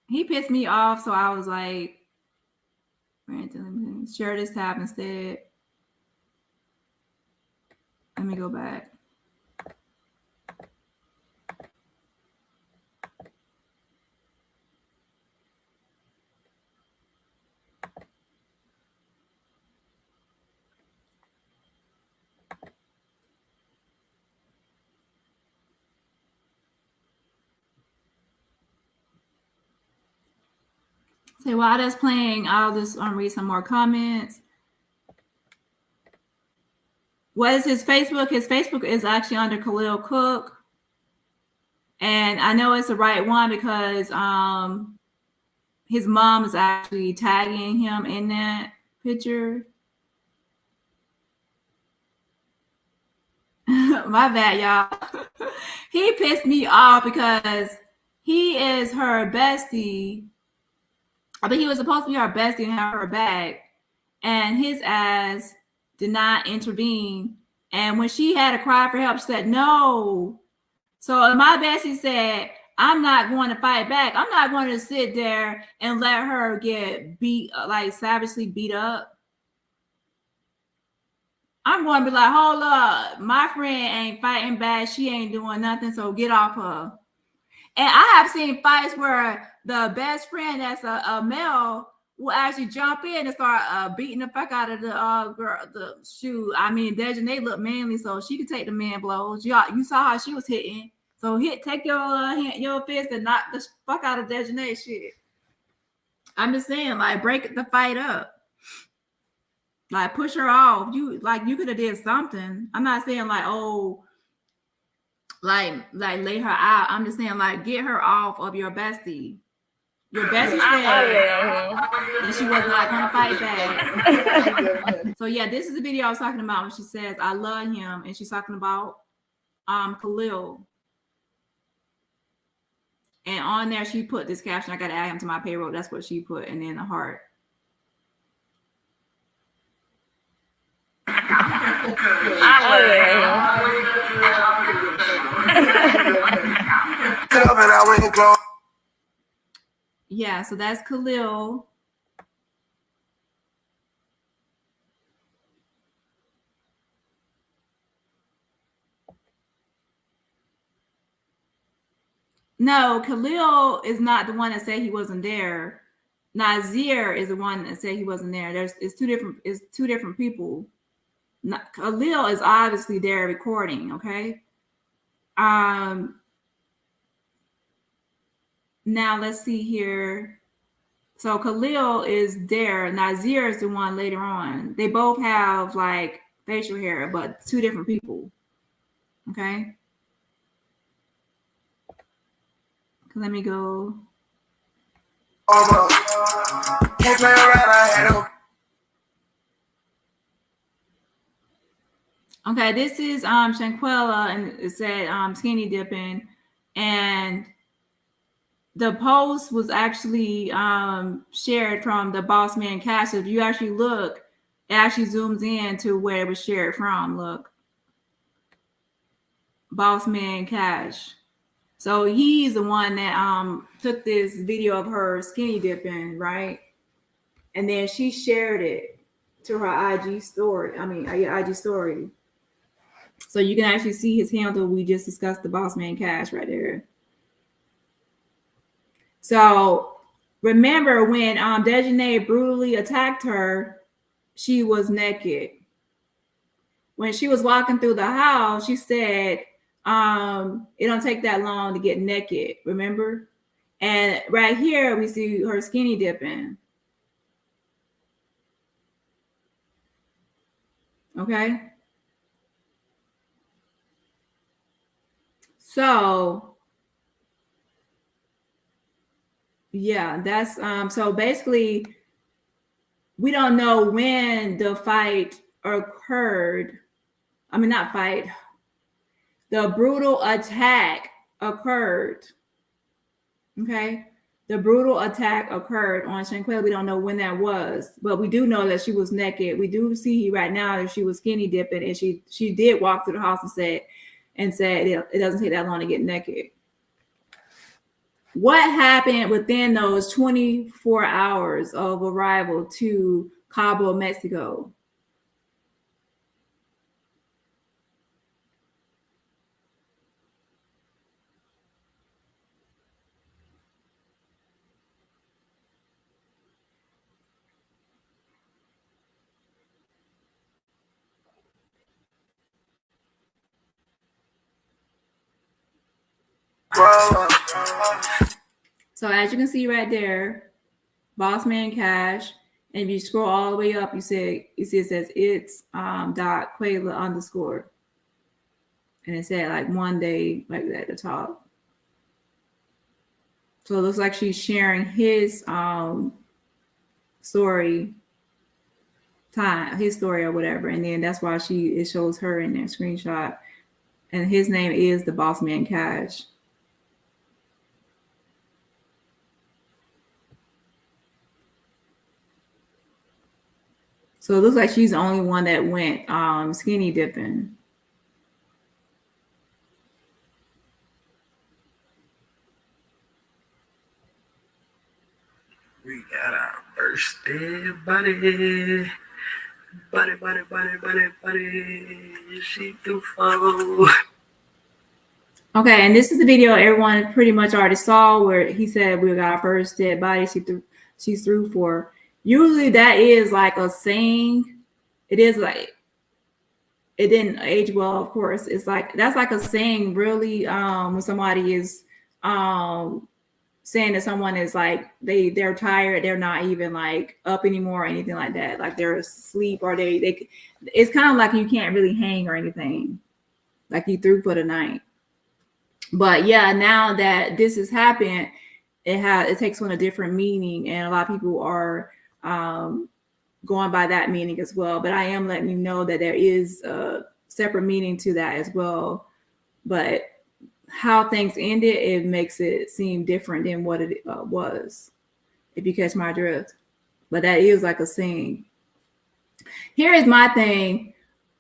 He pissed me off, so I was like, share this tab instead. Let me go back. So while that's playing, I'll just read some more comments. What is his Facebook? His Facebook is actually under Khalil Cook. And I know it's the right one because his mom is actually tagging him in that picture. My bad, y'all. He pissed me off because he is her bestie. I mean, he was supposed to be her bestie and have her back. And his ass did not intervene. And when she had to cry for help, she said, no. So my bestie said, I'm not going to fight back. I'm not going to sit there and let her get beat, like savagely beat up. I'm going to be like, hold up. My friend ain't fighting back. She ain't doing nothing. So get off her. And I have seen fights where the best friend that's a male will actually jump in and start beating the fuck out of the girl. The shoe. I mean, Daejhanae looked manly, so she could take the man blows. You saw how she was hitting. So take your fist and knock the fuck out of Daejhanae shit. I'm just saying, like, break the fight up. Like, push her off. You could have did something. I'm not saying like, oh, like lay her out. I'm just saying, like, get her off of your bestie. Your bestie said that she was not going to fight back. So yeah, this is the video I was talking about when she says I love him, and she's talking about Khalil. And on there she put this caption, I got to add him to my payroll. That's what she put, and then a heart. Yeah, so that's Khalil. No, Khalil is not the one that said he wasn't there. Nazeer is the one that said he wasn't there. It's two different people. Khalil is obviously there recording, okay? Now let's see here. So Khalil is there. Nazeer is the one later on. They both have like facial hair, but two different people. Okay. Let me go. Okay, this is Shanquella, and it said skinny dipping, and the post was actually shared from the Boss Man Cash. If you actually look, it actually zooms in to where it was shared from. Look, Boss Man Cash. So he's the one that took this video of her skinny dipping, right? And then she shared it to her IG story. IG story. So you can actually see his handle. We just discussed the Boss Man Cash right there. So remember when Daejhanae brutally attacked her, she was naked. When she was walking through the house, she said, it don't take that long to get naked, remember? And right here, we see her skinny dipping. Okay. So, yeah, that's, so basically, we don't know when the fight occurred. I mean, not fight. The brutal attack occurred. Okay. The brutal attack occurred on Shanquella. We don't know when that was, but we do know that she was naked. We do see right now that she was skinny dipping, and she did walk through the house and said it doesn't take that long to get naked. What happened within those 24 hours of arrival to Cabo, Mexico? So as you can see right there, Boss Man Cash, and if you scroll all the way up, you see it says it's .Quayla _ and it said like one day like that at the top. So it looks like she's sharing his story or whatever, and then that's why it shows her in their screenshot, and his name is the Boss Man Cash. So it looks like she's the only one that went skinny dipping. We got our birthday buddy. Buddy. She do follow. Okay, and this is the video everyone pretty much already saw where he said we got our first dead body she's through for. Usually that is like a saying. It is like, it didn't age well, of course. It's like, that's like a saying really when somebody is saying that someone is like, they're tired, they're not even like up anymore or anything like that. Like they're asleep, or it's kind of like you can't really hang or anything. Like you through for the night. But yeah, now that this has happened, it takes on a different meaning, and a lot of people are going by that meaning as well. But I am letting you know that there is a separate meaning to that as well. But how things ended, it makes it seem different than what it was, if you catch my drift. But that is like a scene. Here is my thing.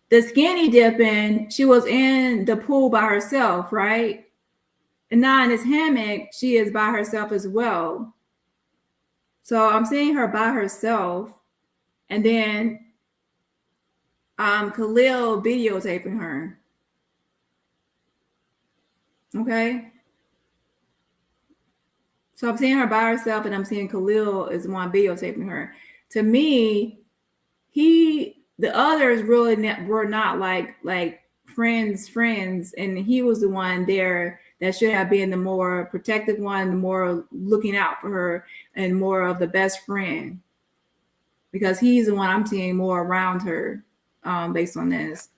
The skinny dipping, she was in the pool by herself, right? And now in this hammock, she is by herself as well. So I'm seeing her by herself. And then Khalil videotaping her. Okay. So I'm seeing her by herself, and I'm seeing Khalil is the one videotaping her. To me, the others really were not like friends, and he was the one there that should have been the more protective one, the more looking out for her, and more of the best friend, because he's the one I'm seeing more around her, based on this.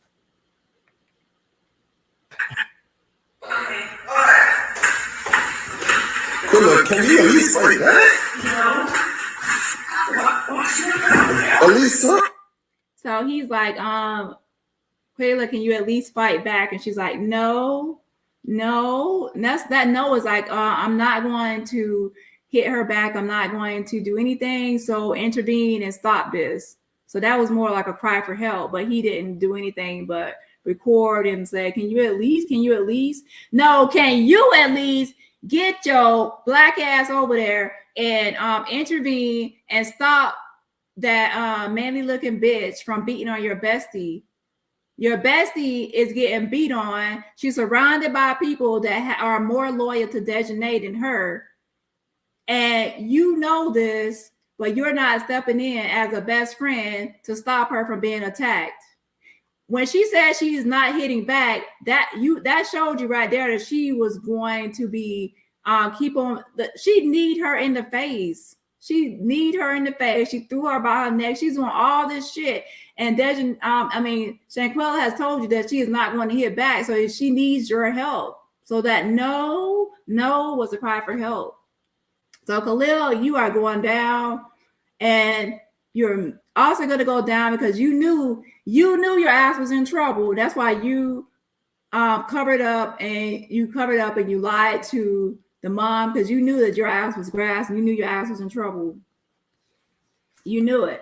Look, can you at least fight back? Alysse? So he's like, Quayla, can you at least fight back? And she's like, no. That no is like, I'm not going to hit her back. I'm not going to do anything. So intervene and stop this. So that was more like a cry for help, but he didn't do anything but record and say, can you at least? No, can you at least get your black ass over there and intervene and stop that manly looking bitch from beating on your bestie. Your bestie is getting beat on. She's surrounded by people that are more loyal to Daejhanae than her. And you know this, but you're not stepping in as a best friend to stop her from being attacked. When she said she's not hitting back, that showed you right there that she was going to be she need her in the face. She threw her by her neck. She's doing all this shit. And Shanquella has told you that she is not going to hit back. So she needs your help. So that no was a cry for help. So Khalil, you are going down, and you're also going to go down because you knew your ass was in trouble. That's why you covered up and you lied to the mom, because you knew that your ass was grass and you knew your ass was in trouble. You knew it.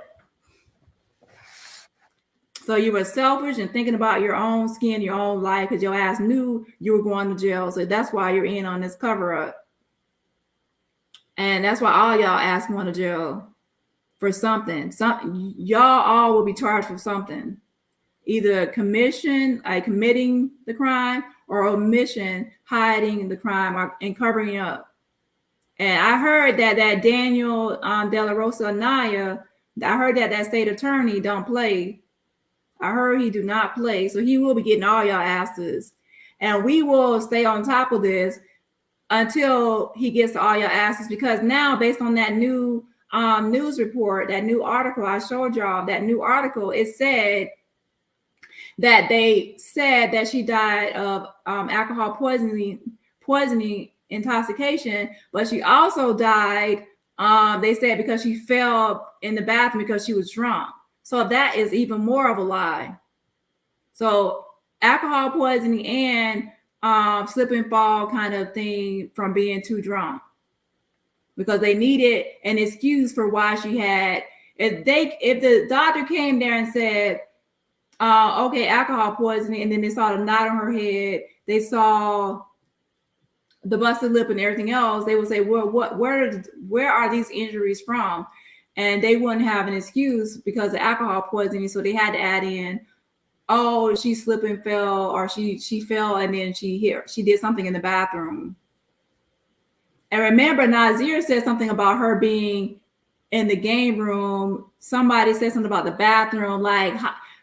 So you were selfish and thinking about your own skin, your own life, because your ass knew you were going to jail. So that's why you're in on this cover up. And that's why all y'all ass going to jail for something. Y'all all will be charged for something. Either committing the crime, or omission, hiding the crime, and covering up. And I heard that Daniel De La Rosa Anaya, I heard that state attorney don't play. I heard he do not play. So he will be getting all y'all asses. And we will stay on top of this until he gets to all your asses, because now, based on that new news report, that new article I showed y'all, that new article, it said that she died of alcohol poisoning intoxication, but she also died, they said, because she fell in the bathroom because she was drunk. So that is even more of a lie. So alcohol poisoning and slip and fall kind of thing from being too drunk, because they needed an excuse for why she had. If the doctor came there and said, okay, alcohol poisoning, and then they saw the knot on her head, they saw the busted lip and everything else, they would say, well, where are these injuries from? And they wouldn't have an excuse because of alcohol poisoning. So they had to add in, oh, she slipped and fell, or she fell and then she did something in the bathroom. And remember, Nazeer said something about her being in the game room. Somebody said something about the bathroom. Like,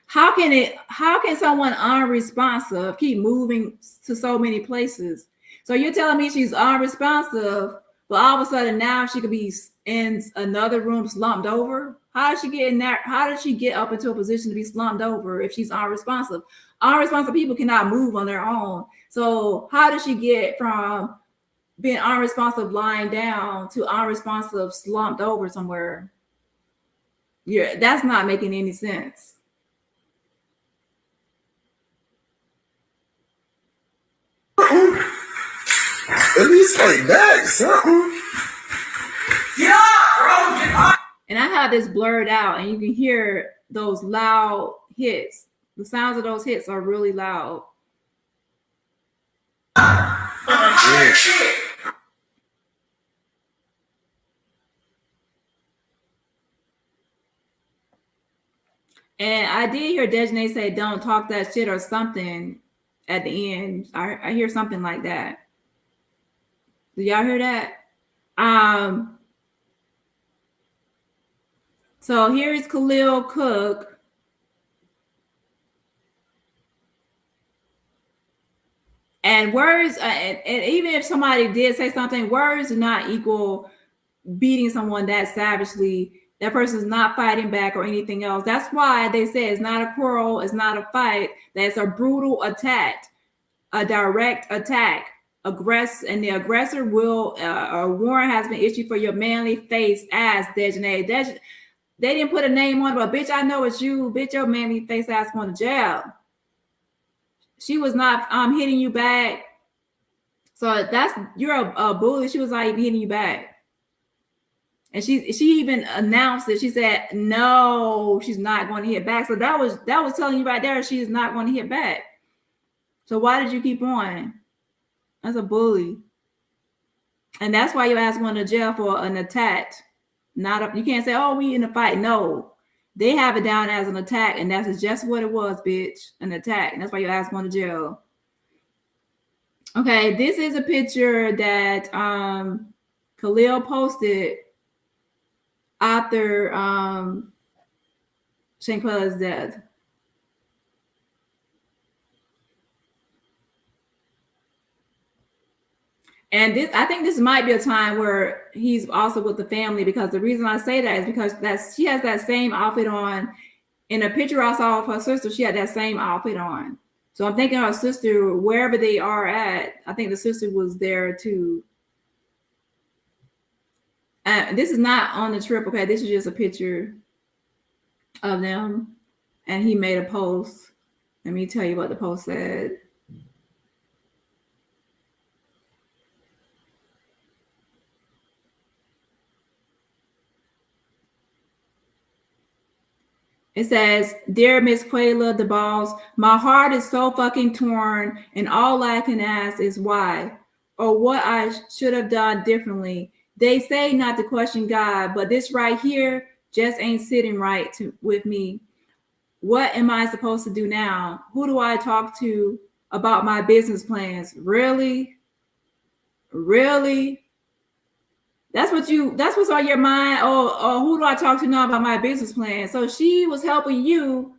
how can someone unresponsive keep moving to so many places? So you're telling me she's unresponsive, but all of a sudden now she could be in another room slumped over? How did she get in there? How did she get up into a position to be slumped over if she's unresponsive? Unresponsive people cannot move on their own. So how did she get from being unresponsive lying down to unresponsive slumped over somewhere? Yeah, that's not making any sense. At least like that, something. Yeah, bro, get up. And I have this blurred out, and you can hear those loud hits. The sounds of those hits are really loud. Yeah. And I did hear Daejhanae say, "Don't talk that shit" or something at the end. I hear something like that. Did y'all hear that? So here is Khalil Cook. And words, and even if somebody did say something, words do not equal beating someone that savagely. That person's not fighting back or anything else. That's why they say it's not a quarrel, it's not a fight, that's a brutal attack, a direct attack. And the aggressor will, a warrant has been issued for your manly face ass, Daejhanae. They didn't put a name on it, but bitch, I know it's you. Bitch, your manly face ass going to jail. She was not hitting you back. So you're a bully. She was not even hitting you back. And she even announced it. She said, no, she's not going to hit back. So that was telling you right there she is not going to hit back. So why did you keep on? That's a bully. And that's why your ass going to jail for an attack. You can't say, oh, we in a fight. No. They have it down as an attack, and that's just what it was, bitch. An attack. And that's why your ass going to jail. Okay, this is a picture that Khalil posted after Shanquella's death. And I think this might be a time where he's also with the family, because the reason I say that is because she has that same outfit on. In a picture I saw of her sister, she had that same outfit on. So I'm thinking her sister, wherever they are at, I think the sister was there too. This is not on the trip, okay? This is just a picture of them. And he made a post. Let me tell you what the post said. It says, "Dear Miss Quayla the Balls, my heart is so fucking torn, and all I can ask is why, or what I should have done differently. They say not to question God, but this right here just ain't sitting right with me. What am I supposed to do now? Who do I talk to about my business plans? Really? Really? That's what's on your mind. Oh, who do I talk to now about my business plan?" So she was helping you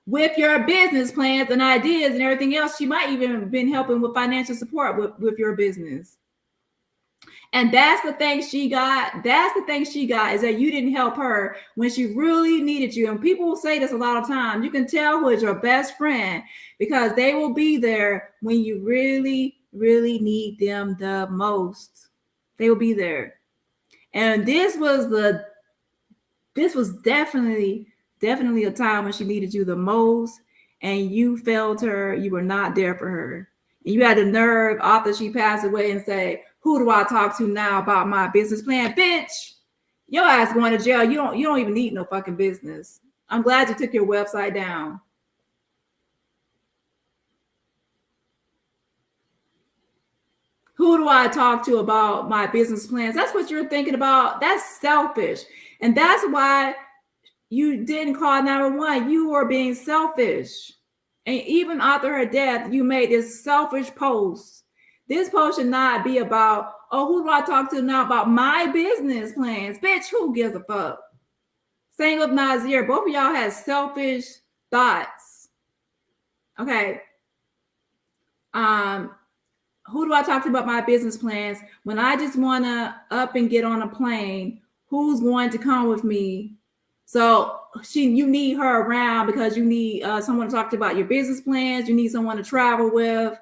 with your business plans and ideas and everything else. She might even been helping with financial support with your business. And that's the thing she got. That's the thing she got, is that you didn't help her when she really needed you. And people will say this a lot of times. You can tell who is your best friend, because they will be there when you really, really need them the most. They will be there. And this was definitely a time when she needed you the most, and you failed her. You were not there for her. And you had the nerve after she passed away and say, who do I talk to now about my business plan? Bitch, your ass going to jail. You don't even need no fucking business. I'm glad you took your website down. Who do I talk to about my business plans? That's what you're thinking about. That's selfish. And that's why you didn't call 911. You were being selfish. And even after her death, you made this selfish post. This post should not be about, oh, who do I talk to now about my business plans? Bitch, who gives a fuck? Same with Nazeer. Both of y'all had selfish thoughts. Okay. Who do I talk to about my business plans when I just want to up and get on a plane? Who's going to come with me So you need her around because you need someone to talk to about your business plans. You need someone to travel with.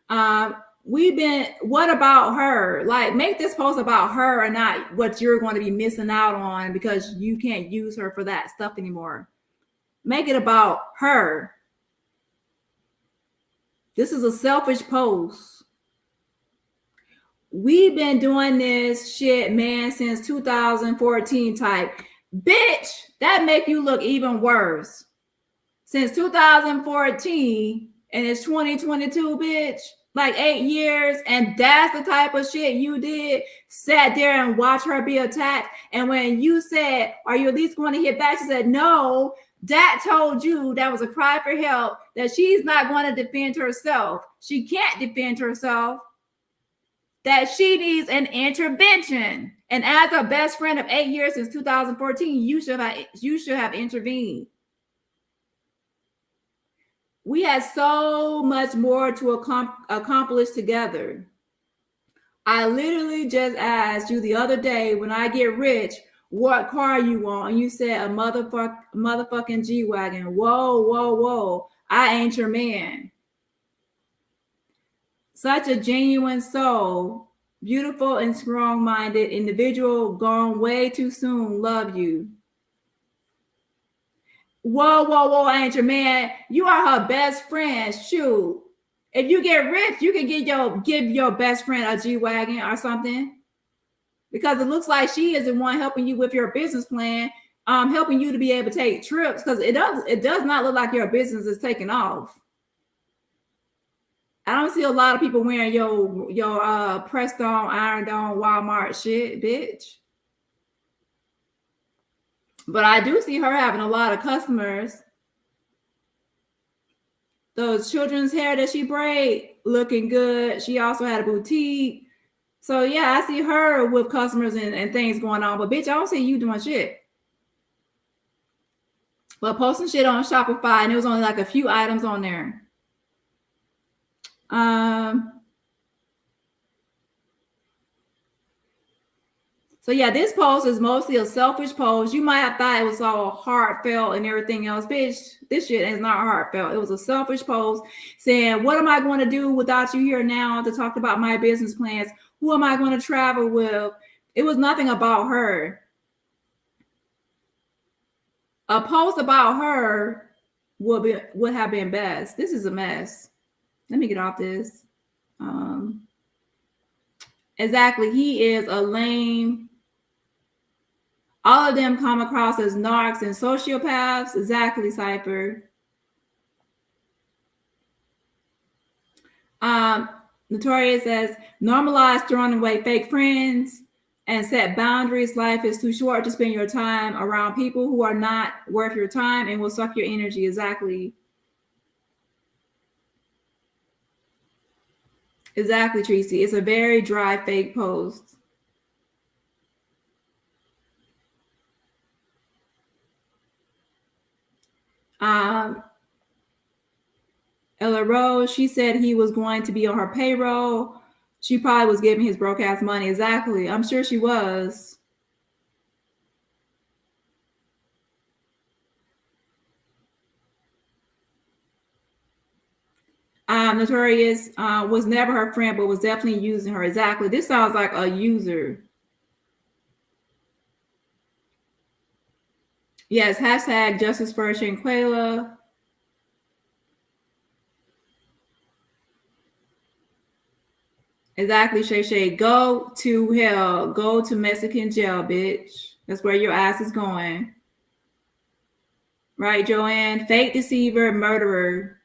What about her? Like, make this post about her and not what you're going to be missing out on because you can't use her for that stuff anymore. Make it about her. This is a selfish post. We've been doing this shit, man, since 2014 type. Bitch, that make you look even worse. Since 2014 and it's 2022, bitch. Like 8 years, and that's the type of shit you did. Sat there and watched her be attacked. And when you said, are you at least going to hit back? She said, no. That told you that was a cry for help, that she's not going to defend herself. She can't defend herself. That she needs an intervention. And as a best friend of 8 years since 2014, you should have intervened. We had so much more to accomplish together. I literally just asked you the other day when I get rich, what car you want? And you said a motherfucking G-Wagon. Whoa, whoa, whoa. I ain't your man. Such a genuine soul, beautiful and strong-minded individual, gone way too soon. Love you. Whoa, whoa, whoa, I ain't your man. You are her best friend. Shoot. If you get rich, you can give your best friend a G-Wagon or something. Because it looks like she is the one helping you with your business plan, helping you to be able to take trips. Because it does not look like your business is taking off. I don't see a lot of people wearing your pressed on, ironed on Walmart shit, bitch. But I do see her having a lot of customers. Those children's hair that she braid, looking good. She also had a boutique. So yeah, I see her with customers and things going on. But bitch, I don't see you doing shit. But posting shit on Shopify, and it was only like a few items on there. So yeah, this post is mostly a selfish post. You might have thought it was all heartfelt and everything else. Bitch, this shit is not heartfelt. It was a selfish post saying, what am I going to do without you here now to talk about my business plans? Who am I going to travel with? It was nothing about her. A post about her would have been best. This is a mess. Let me get off this. Exactly. He is a lame. All of them come across as narcs and sociopaths. Exactly, Cypher. Notorious says, normalize throwing away fake friends and set boundaries. Life is too short to spend your time around people who are not worth your time and will suck your energy. Exactly. Exactly, Tracy. It's a very dry, fake post. Ella Rose, she said he was going to be on her payroll. She probably was giving his broke ass money. Exactly. I'm sure she was. Notorious was never her friend, but was definitely using her. Exactly. This sounds like a user. Yes, hashtag justice for Shanquela. Exactly, Shay Shay. Go to hell. Go to Mexican jail, bitch. That's where your ass is going. Right, Joanne? Fake deceiver, murderer.